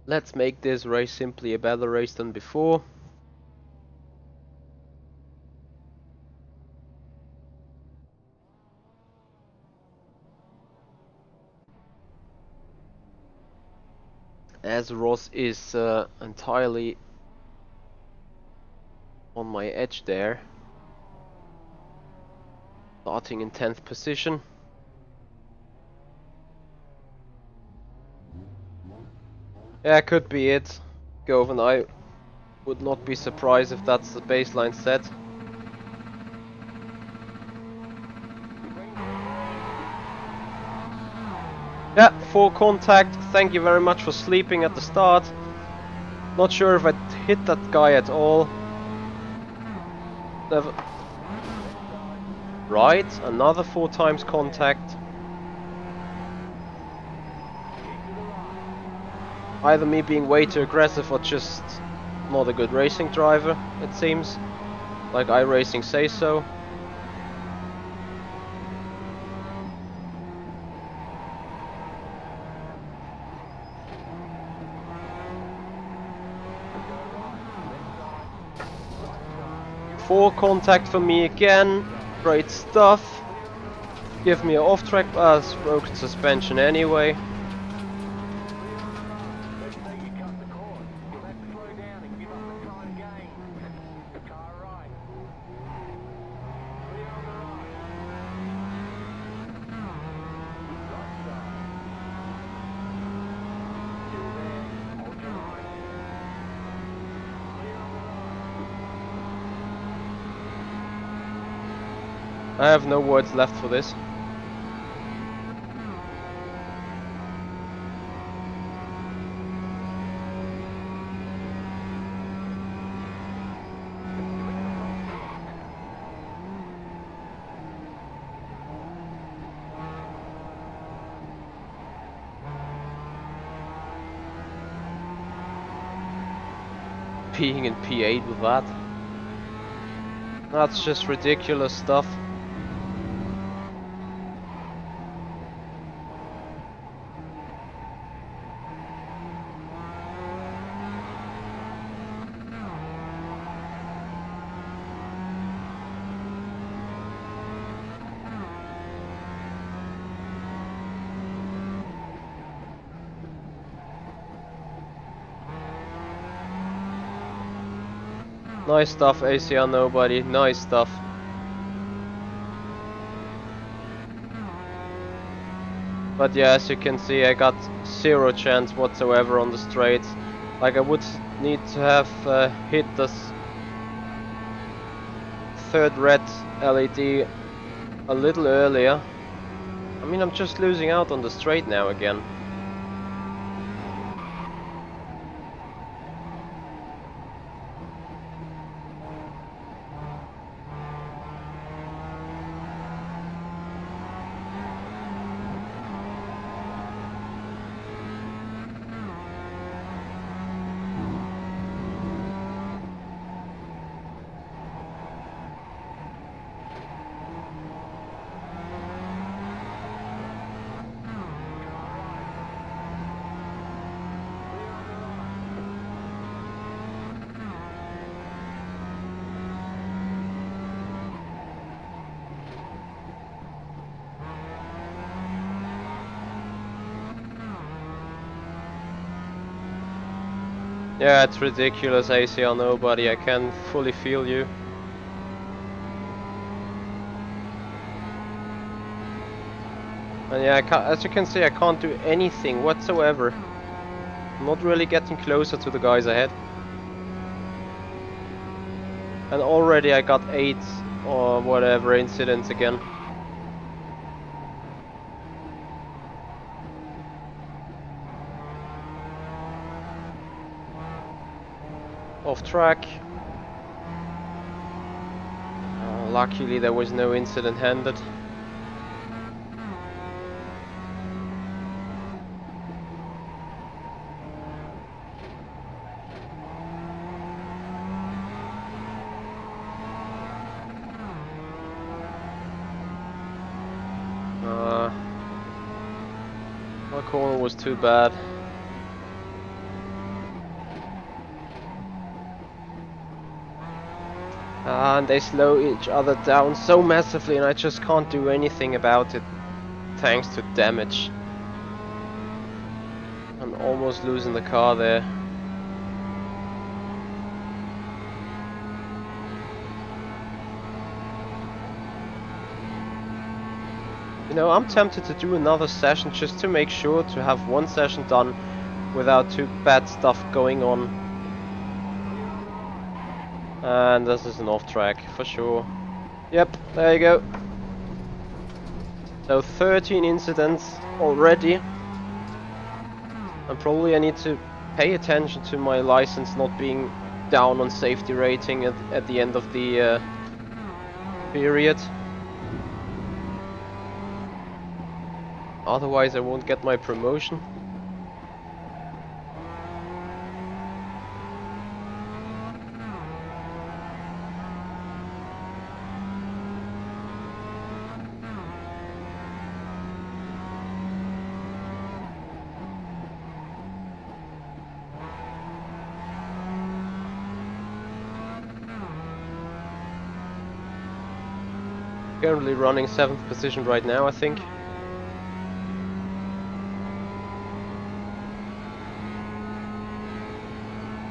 Let's make this race simply a better race than before. As Ross is entirely on my edge there. Starting in 10th position. Yeah, could be it. Govan, I would not be surprised if that's the baseline set. Yeah, full contact. Thank you very much for sleeping at the start. Not sure if I hit that guy at all. Never. Right, another 4 times contact. Either me being way too aggressive or just not a good racing driver, it seems. Like iRacing says so. Full contact for me again. Great stuff. Give me an off-track, broken suspension anyway. I have no words left for this. Being in P8 with that. That's just ridiculous stuff. Nice stuff, ACR nobody, nice stuff. But yeah, as you can see, I got 0 chance whatsoever on the straights. Like I would need to have hit this 3rd red LED a little earlier. I mean, I'm just losing out on the straight now again. Yeah, it's ridiculous, ACR nobody, I can fully feel you. And yeah, as you can see, I can't do anything whatsoever. I'm not really getting closer to the guys ahead. And already I got 8 or whatever incidents again. off track. Luckily there was no incident handed. My corner was too bad. And they slow each other down so massively, and I just can't do anything about it thanks to damage. I'm almost losing the car there. You know, I'm tempted to do another session just to make sure to have one session done without too bad stuff going on. And this is an off track for sure. Yep, there you go. So 13 incidents already. And probably I need to pay attention to my license not being down on safety rating at the end of the period. Otherwise I won't get my promotion. Currently running 7th position right now, I think.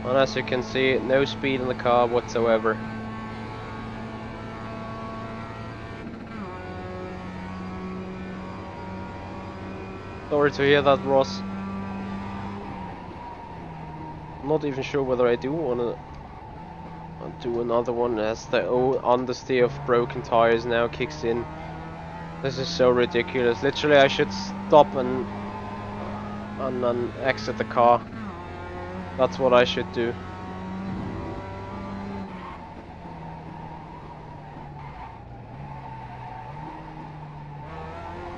And as you can see, no speed in the car whatsoever. Sorry to hear that, Ross. I'm not even sure whether I do want to do another one as the understeer of broken tires now kicks in. This is so ridiculous. Literally I should stop and exit the car. That's what I should do.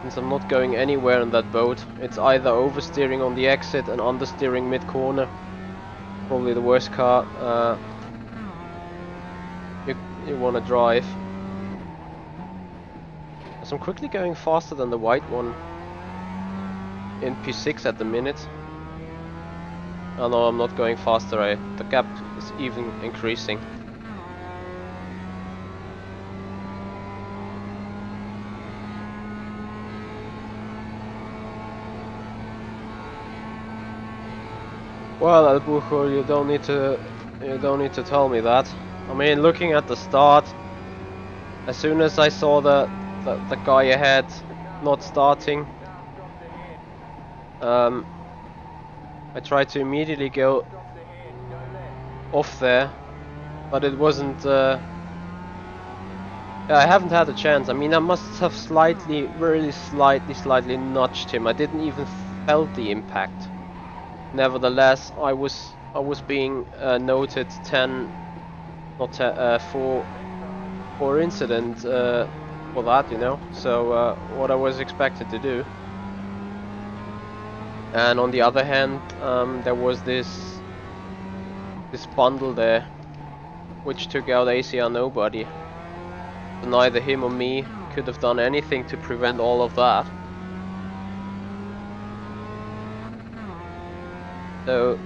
Since I'm not going anywhere in that boat, it's either oversteering on the exit and understeering mid-corner. Probably the worst car you want to drive. So I'm quickly going faster than the white one in P6 at the minute. Oh no, I'm not going faster, the gap is even increasing. Well, Albujo, you don't need to tell me that. I mean, looking at the start, as soon as I saw the guy ahead not starting, I tried to immediately go off there, but it wasn't. I haven't had a chance. I mean, I must have really slightly nudged him. I didn't even felt the impact. Nevertheless, I was being noted 10, not 10, for incident for that, you know. So what I was expected to do. And on the other hand, there was this bundle there, which took out ACR nobody. So neither him or me could have done anything to prevent all of that. So,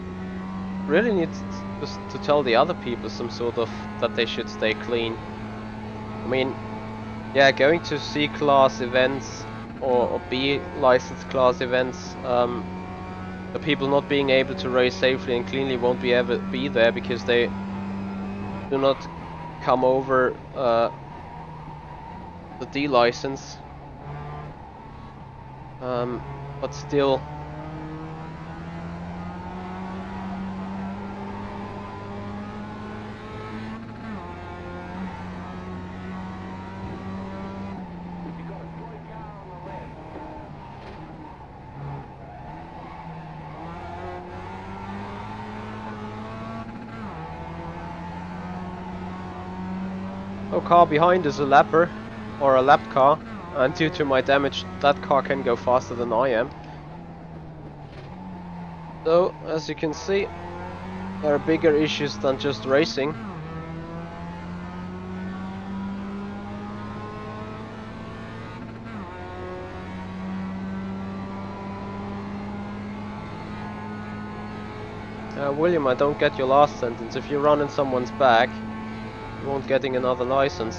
really need to tell the other people some sort of that they should stay clean. I mean, yeah, going to C class events or B license class events. The people not being able to race safely and cleanly won't be there because they do not come over the D license. But still, Oh, car behind is a lapper, or a lapped car, and due to my damage, that car can go faster than I am. So, as you can see, there are bigger issues than just racing. William, I don't get your last sentence. If you run in someone's back, you won't getting another license.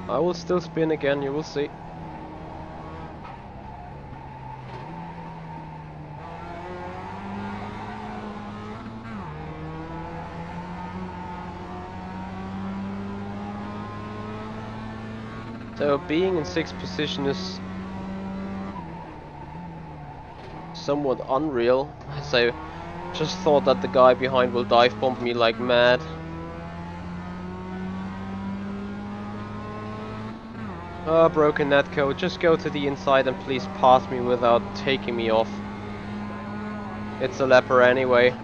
I will still spin again, you will see. So being in 6th position is somewhat unreal. So just thought that the guy behind will dive bomb me like mad. Broken netcode, just go to the inside and please pass me without taking me off. It's a leper anyway.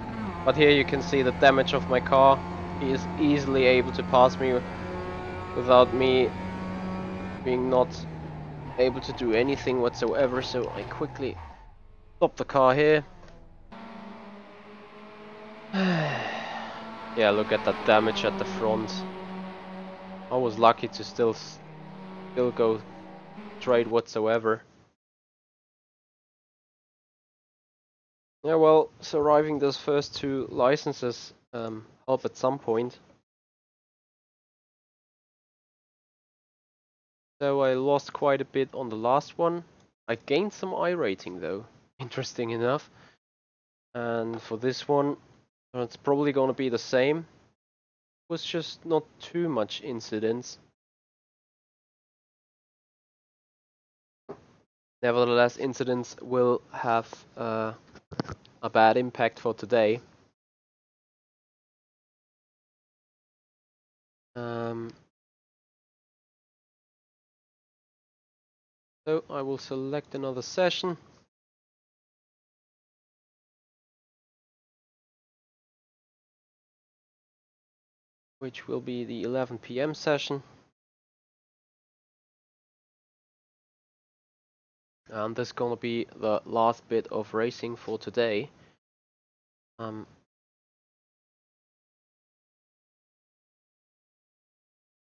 But here you can see the damage of my car. He is easily able to pass me without me being not able to do anything whatsoever, so I quickly stop the car here. Yeah, look at that damage at the front. I was lucky to still go straight whatsoever. Yeah, well, surviving those first 2 licenses help at some point. So I lost quite a bit on the last one. I gained some iRating though, interesting enough. And for this one, it's probably gonna be the same. It was just not too much incidents. Nevertheless, incidents will have a bad impact for today. So I will select another session. Which will be the 11 PM session. And this is gonna be the last bit of racing for today.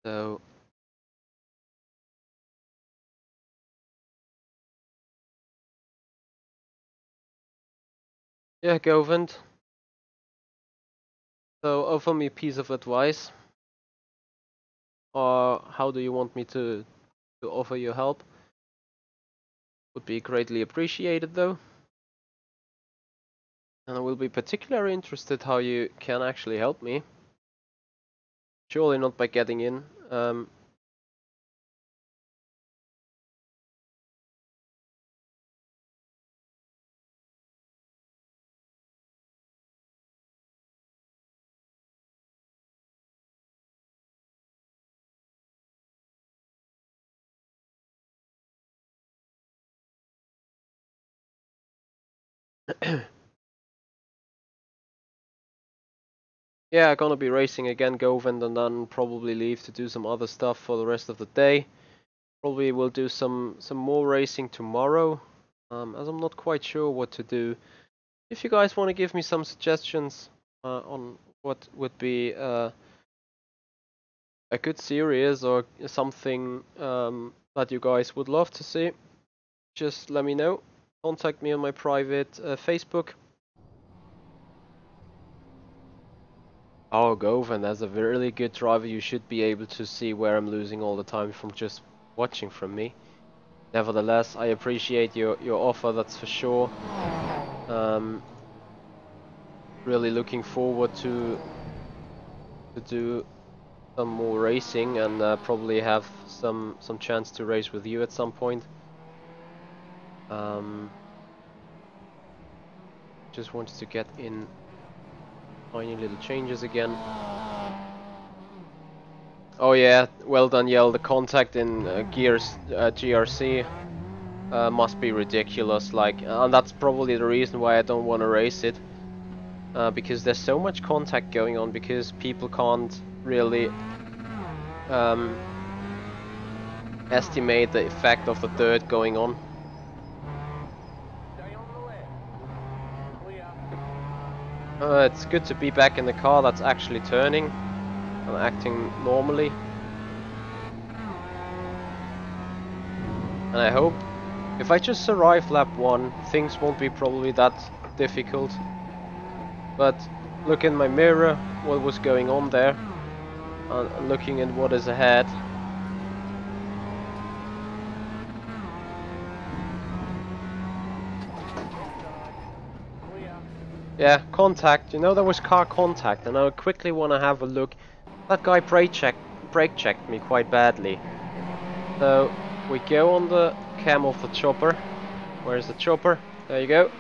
So yeah, Govind. So offer me a piece of advice. Or how do you want me to offer your help? Would be greatly appreciated though. And I will be particularly interested how you can actually help me. Surely not by getting in. Yeah, gonna be racing again, Govind, and then probably leave to do some other stuff for the rest of the day. Probably will do some more racing tomorrow, as I'm not quite sure what to do. If you guys want to give me some suggestions on what would be a good series or something that you guys would love to see, just let me know. Contact me on my private Facebook. Oh, Govan, as a really good driver, you should be able to see where I'm losing all the time from just watching from me. Nevertheless, I appreciate your offer, that's for sure. Really looking forward to do some more racing and probably have some chance to race with you at some point. Just wanted to get in tiny little changes again. Oh yeah, well done, Yell. The contact in gears GRC must be ridiculous. Like, and that's probably the reason why I don't want to race it, because there's so much contact going on. Because people can't really estimate the effect of the dirt going on. It's good to be back in the car that's actually turning and acting normally. And I hope if I just survive lap 1, things won't be probably that difficult. But look in my mirror, what was going on there, and looking at what is ahead. Yeah, contact. You know, there was car contact, and I quickly want to have a look. That guy brake checked me quite badly. So we go on the cam of the chopper. Where's the chopper? There you go.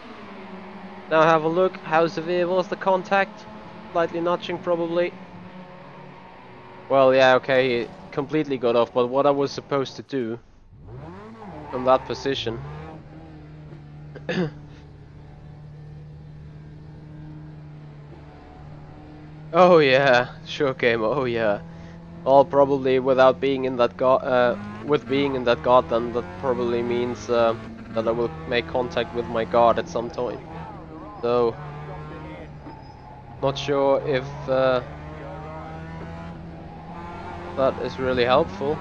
Now have a look. How severe was the contact? Slightly notching probably. Well, yeah, okay, he completely got off, but what I was supposed to do from that position. Oh yeah, sure game. Oh yeah. All probably without being in that with being in that guard, then that probably means that I will make contact with my guard at some time. So not sure if that is really helpful.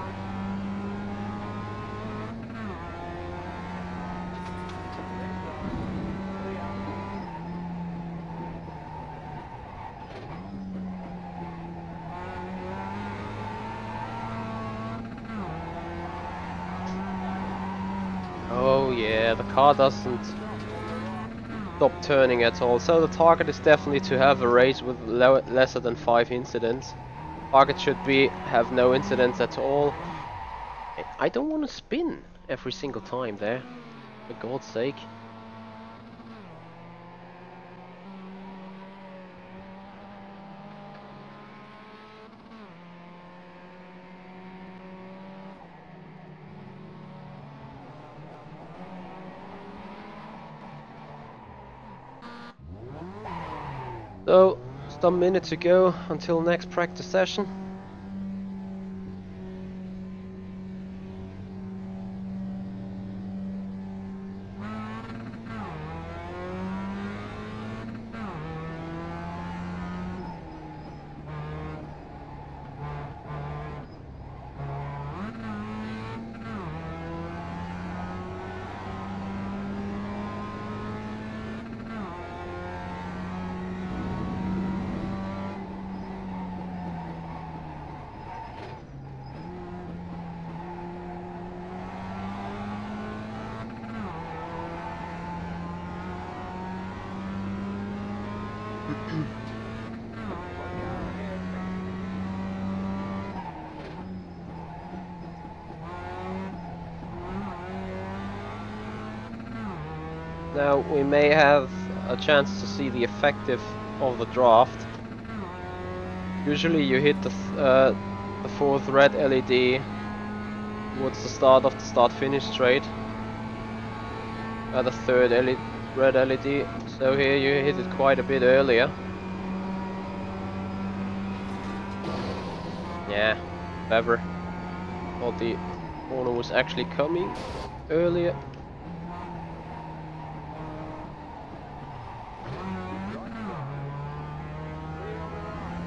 Oh yeah, the car doesn't stop turning at all. So the target is definitely to have a race with lesser than 5 incidents. Target should be have no incidents at all. I don't want to spin every single time there, for God's sake. So, just a minute to go until next practice session. Now we may have a chance to see the effective of the draft. Usually you hit the 4th red LED towards the start of the start-finish straight. The 3rd red LED. So here you hit it quite a bit earlier. Yeah, whatever. Thought the corner was actually coming earlier.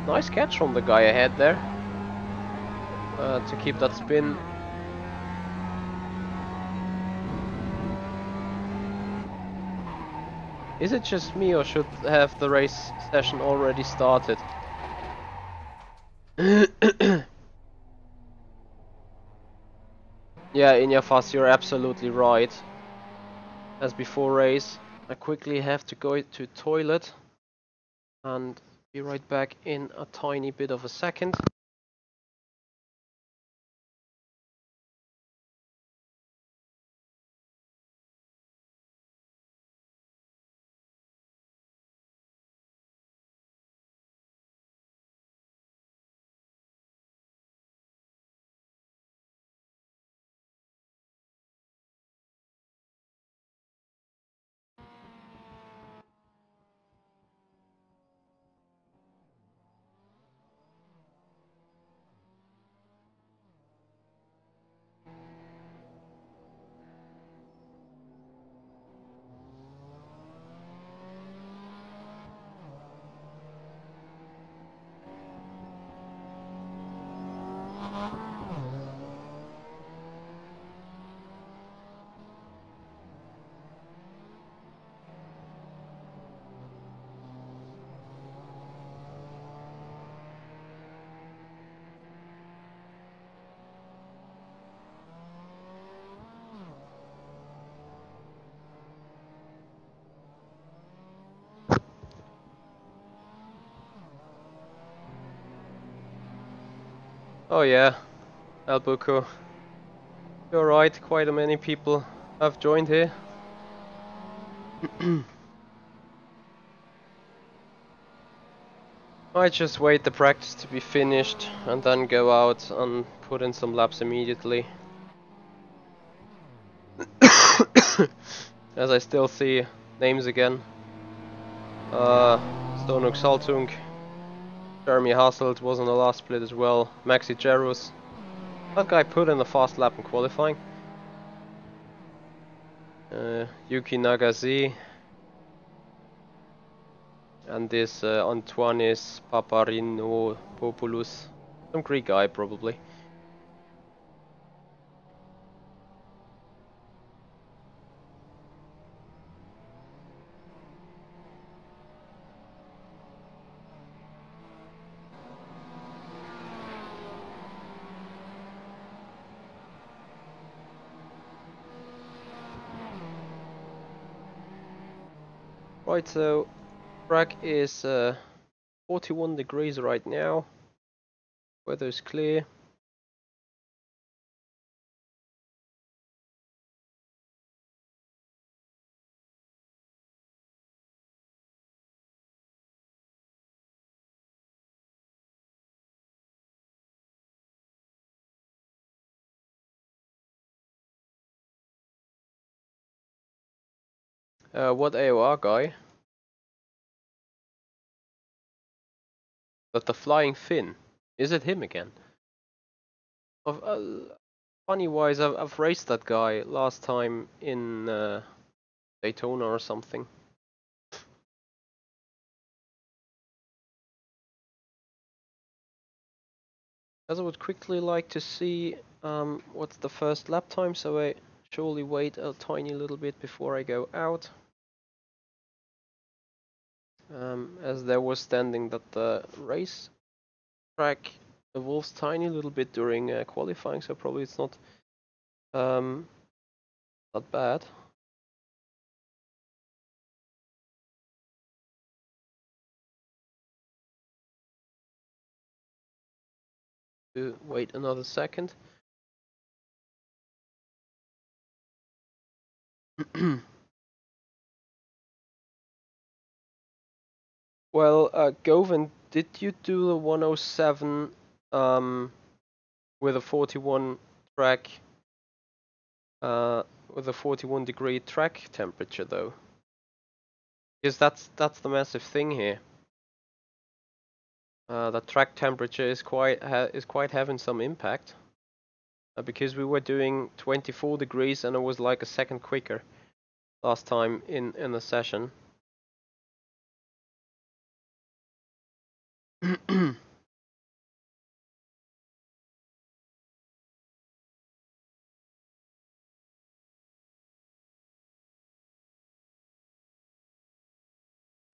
Nice catch from the guy ahead there, to keep that spin. Is it just me, or should have the race session already started? Yeah, Inyafas, you're absolutely right. As before race, I quickly have to go to toilet and be right back in a tiny bit of a second. Oh yeah, Albuco. You're right, quite a many people have joined here. I just wait the practice to be finished and then go out and put in some laps immediately. As I still see names again. Stonuk Saltung, Jeremy Hasselt was on the last split as well, Maxi Jerus. That guy put in a fast lap in qualifying. Yuki Nagase. And this Antoinis Paparinopoulos. Some Greek guy probably. Right, so track is 41 degrees right now. Weather's clear. What AOR guy? But the Flying Finn. Is it him again? Funny wise, I've raced that guy last time in Daytona or something. As I would quickly like to see what's the first lap time, so I surely wait a tiny little bit before I go out. As there was standing that the race track evolves tiny little bit during qualifying, so probably it's not that bad. To wait another second. Well, Govind, did you do the 107 with a 41 track, with a 41 degree track temperature though? Because that's the massive thing here. The track temperature is quite having some impact. Because we were doing 24 degrees and it was like a second quicker last time in the session.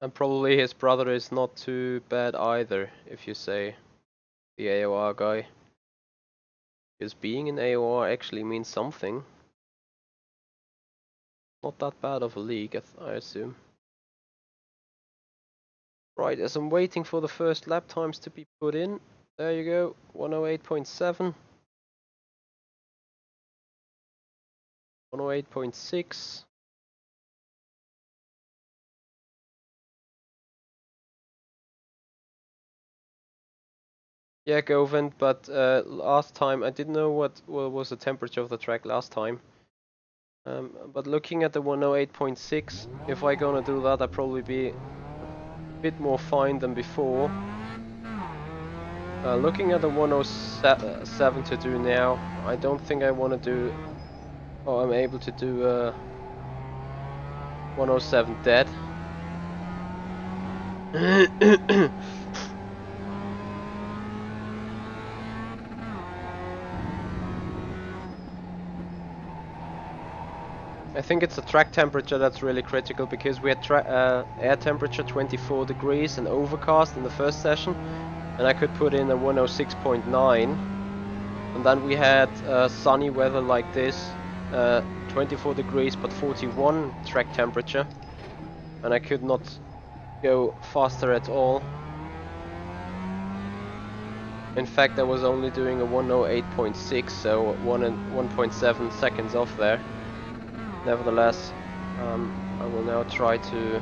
And probably his brother is not too bad either, if you say the AOR guy. Because being in AOR actually means something. Not that bad of a league, I assume. Right, as I'm waiting for the first lap times to be put in, there you go, 108.7, 108.6. Yeah, Govind, but last time I didn't know what was the temperature of the track last time. But looking at the 108.6, if I gonna do that, I'd probably be a bit more fine than before. Looking at the 107 to do now, I don't think I want to do, or I'm able to do 107 dead. I think it's the track temperature that's really critical, because we had air temperature 24 degrees and overcast in the first session, and I could put in a 106.9, and then we had sunny weather like this, 24 degrees but 41 track temperature, and I could not go faster at all. In fact, I was only doing a 108.6, so 1.7 seconds off there. Nevertheless, I will now try to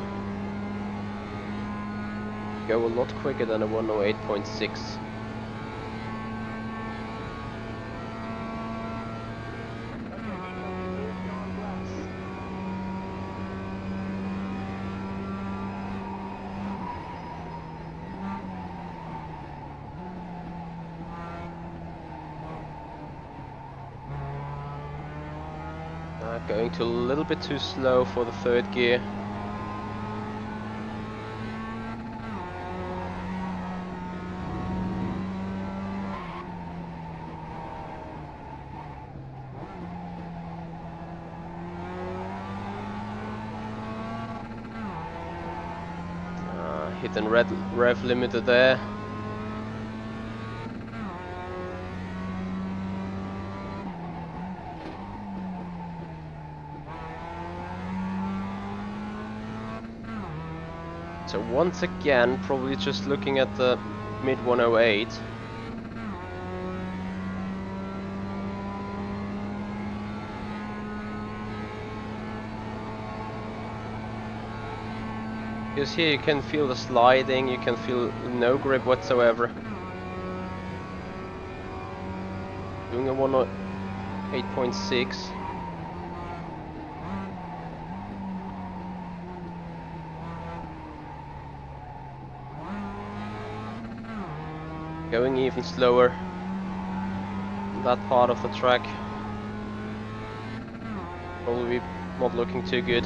go a lot quicker than a 108.6. Going to a little bit too slow for the third gear. Hitting red rev limiter there. So once again, probably just looking at the mid 108. Because here you can feel the sliding, you can feel no grip whatsoever. Doing a 108.6. Going even slower in that part of the track. Probably not looking too good.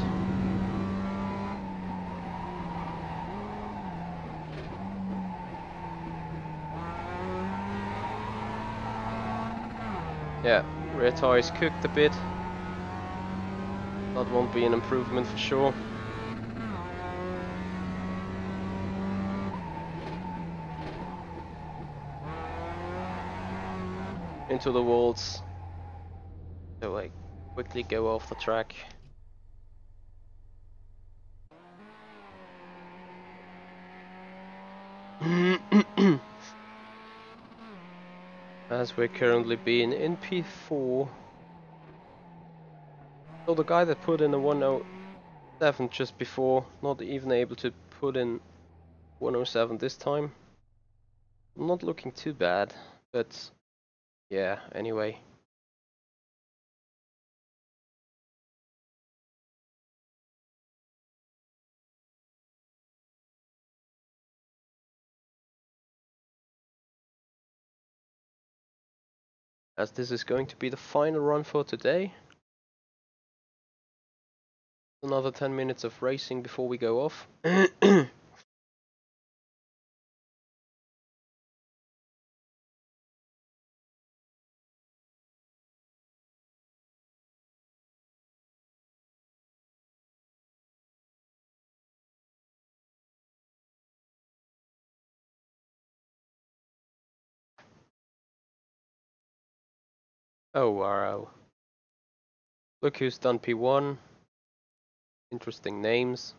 Yeah, rear tires cooked a bit. That won't be an improvement for sure. Into the walls. So I quickly go off the track. As we're currently being in P4. So the guy that put in a 107 just before, not even able to put in 107 this time. Not looking too bad, but yeah, anyway. As this is going to be the final run for today. Another 10 minutes of racing before we go off. Oh wow. Look who's done P1. Interesting names.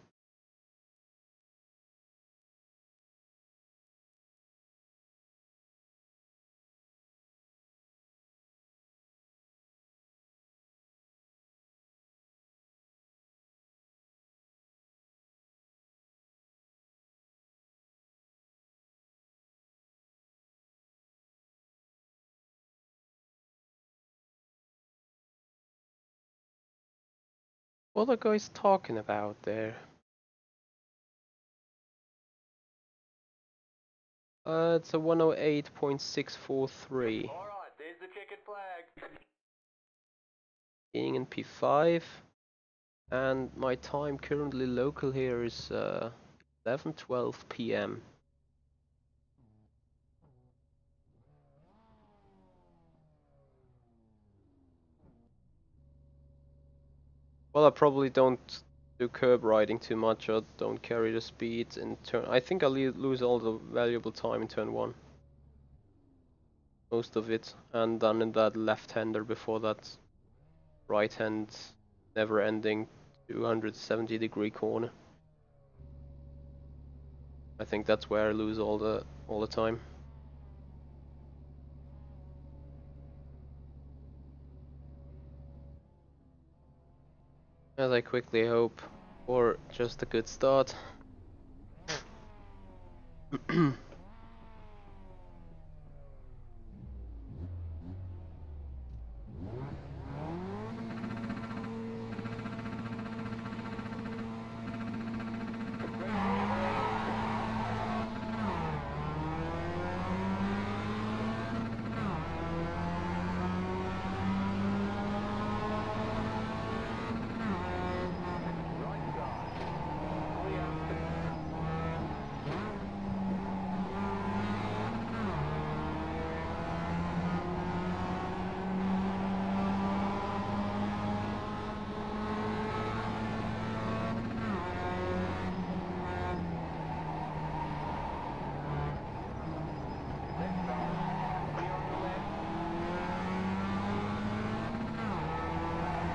What are guys talking about there? It's a 108.643. Alright, there's the checkered flag. Being in P5. And my time currently local here is 11:12 p.m. Well, I probably don't do curb riding too much, or don't carry the speed in turn. I think I'll lose all the valuable time in turn 1. Most of it. And then in that left-hander before that right-hand never-ending 270-degree corner. I think that's where I lose all the time. as I quickly hope for just a good start.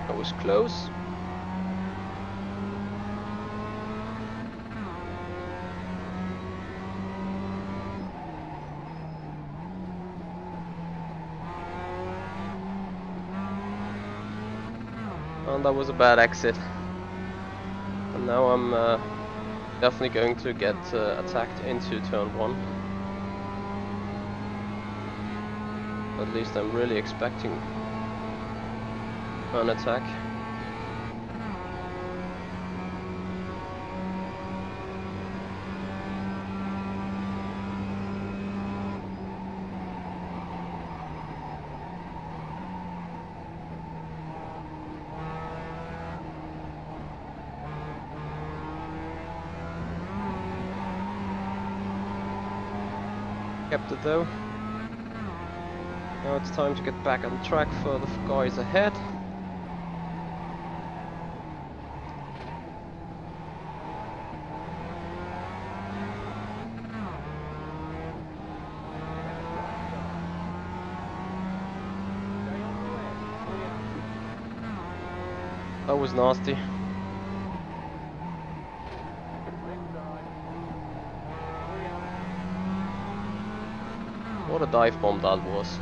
That was close. And that was a bad exit. And now I'm definitely going to get attacked into turn 1. At least I'm really expecting an attack. Kept it though. Now it's time to get back on track for the guys ahead. That was nasty. What a dive bomb that was.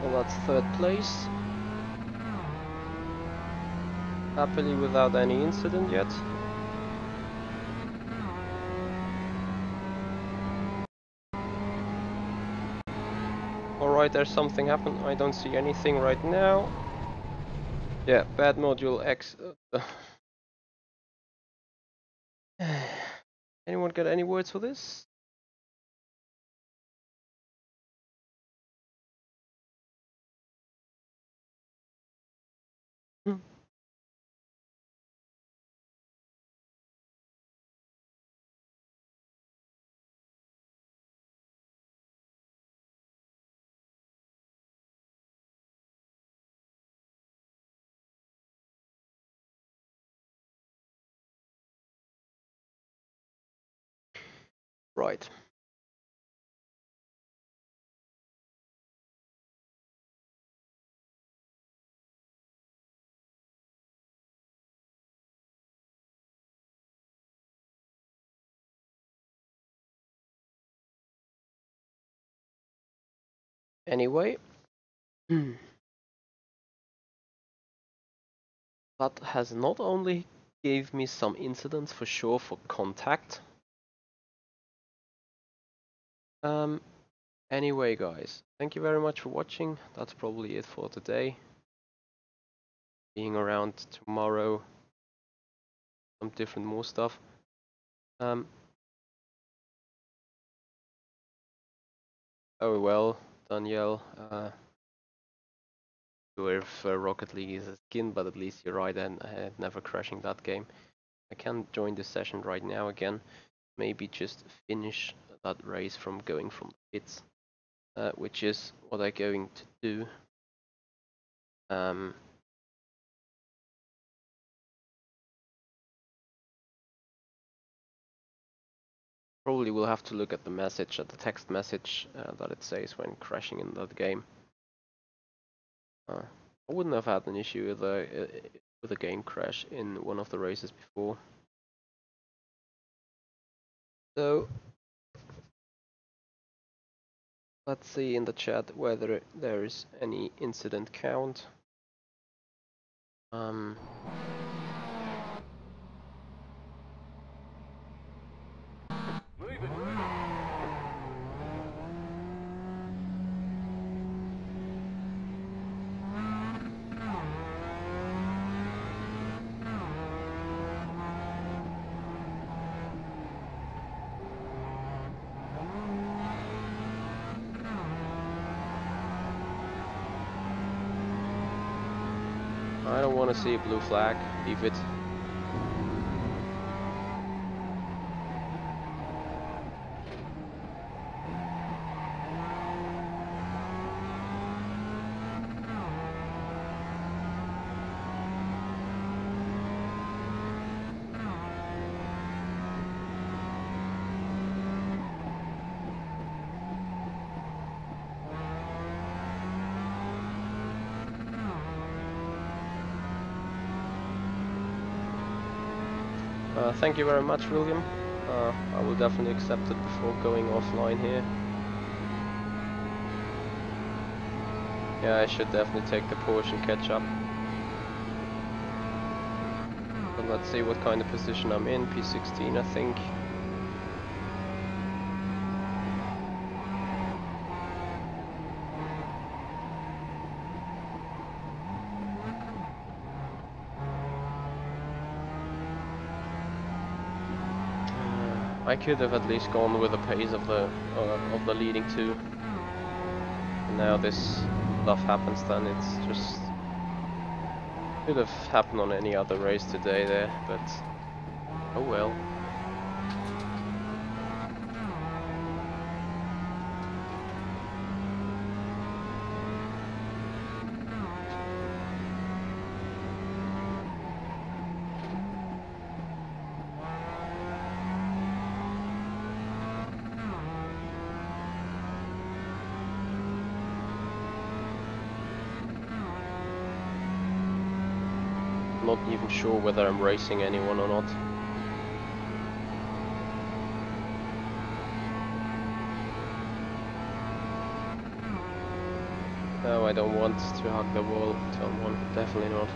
Well, that's 3rd place. Happily without any incident yet. Alright, there's something happened. I don't see anything right now. Yeah, bad module X. Anyone got any words for this? Right. Anyway, that has not only gave me some incidents for sure for contact, Anyway, guys, thank you very much for watching. That's probably it for today. Being around tomorrow, some different more stuff. Oh well, Danielle. Sure if Rocket League is a skin, but at least you're right, and never crashing that game. I can join this session right now again. Maybe just finish that race from going from the pits, which is what I'm going to do. Probably will have to look at the message, at the text message that it says when crashing in that game. I wouldn't have had an issue with a game crash in one of the races before. So let's see in the chat whether there is any incident count. I don't want to see a blue flag. Leave it. Thank you very much, William. I will definitely accept it before going offline here. Yeah, I should definitely take the Porsche and catch up. But let's see what kind of position I'm in. P16, I think. I could have at least gone with the pace of the leading two. And now this stuff happens, then it's just could have happened on any other race today there, but oh well. Not even sure whether I'm racing anyone or not. No, I don't want to hug the wall, turn one, definitely not.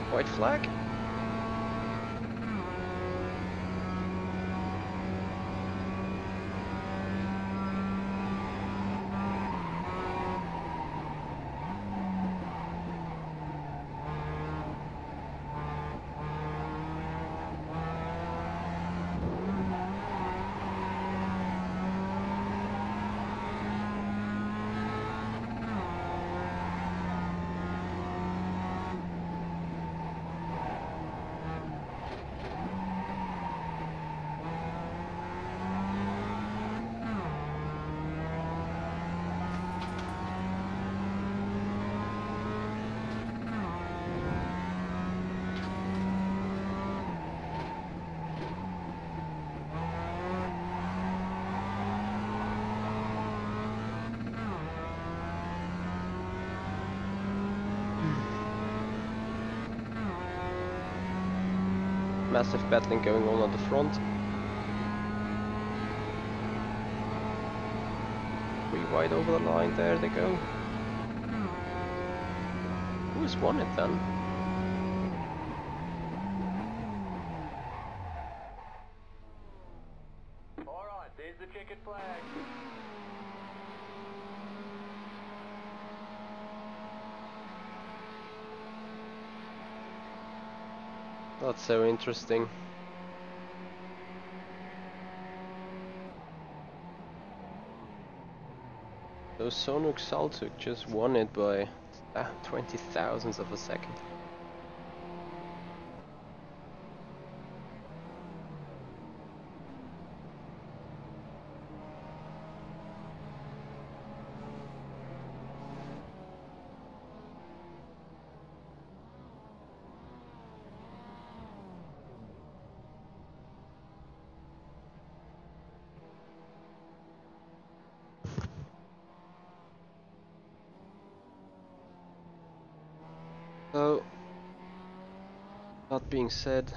White flag? massive battling going on at the front. 3 wide over the line, there they go. Who's won it then? Alright, there's the checkered flag. That's so interesting. So Sonuk Saltuk just won it by 20 thousandths of a second. So, that being said,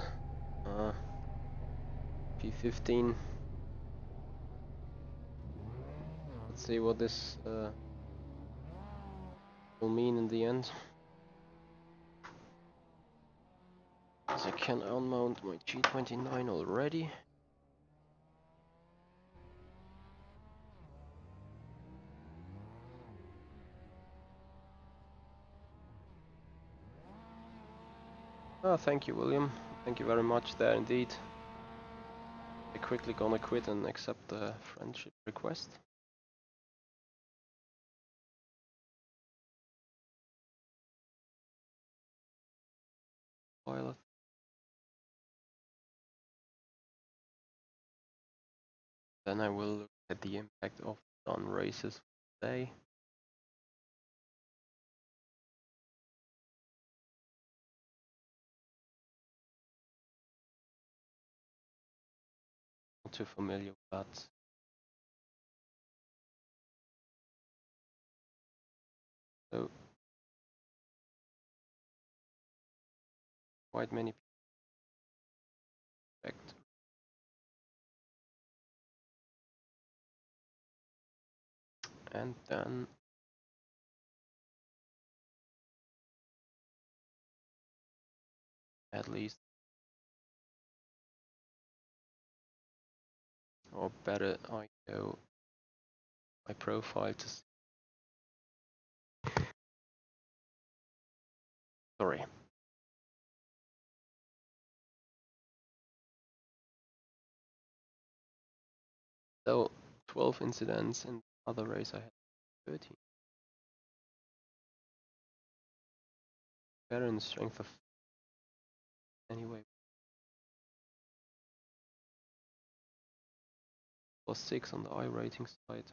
P15. Let's see what this will mean in the end. As I can unmount my G29 already. Oh, thank you, William. Thank you very much there indeed. I quickly gonna quit and accept the friendship request. Pilot. Then I will look at the impact of done races today. Not too familiar with that. So quite many people. And then at least, or better, I go my profile to see. Sorry. So 12 incidents in the other race I had 13. Better in strength of anyway. +6 on the iRating side.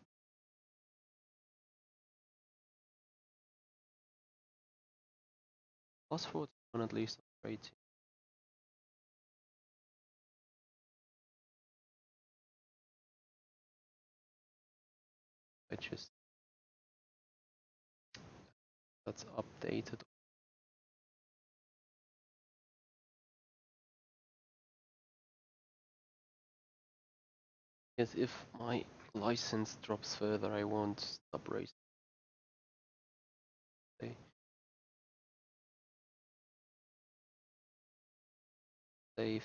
+41 at least on rating. I just that's updated. Yes, if my license drops further, I won't stop racing. Okay. Save.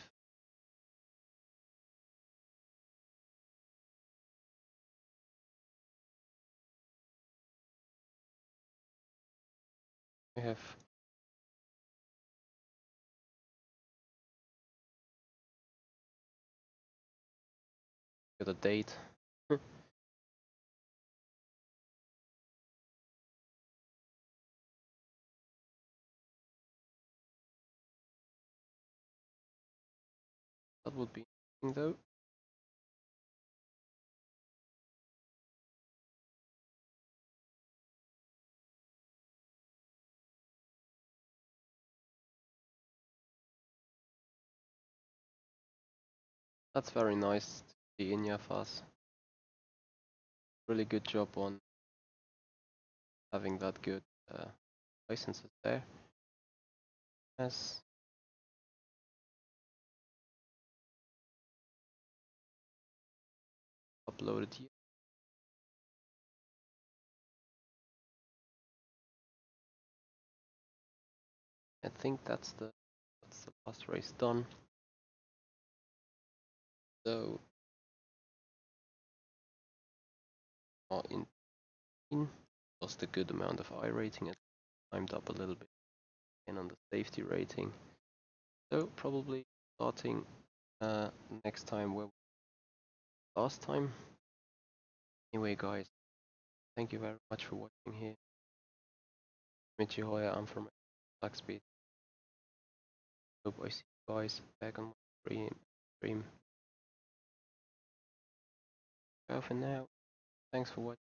I have got a date. That would be interesting though. That's very nice to see in Yafas. Really good job on having that good licenses there. Yes. uploaded yet. I think that's the last race done. So in lost a good amount of iRating. It climbed up a little bit and on the safety rating. So probably starting next time where last time. Anyway, guys, thank you very much for watching here. Michi Hoyer, I'm from Zakspeed. Hope I see you guys back on my stream. Ciao for now. Thanks for watching.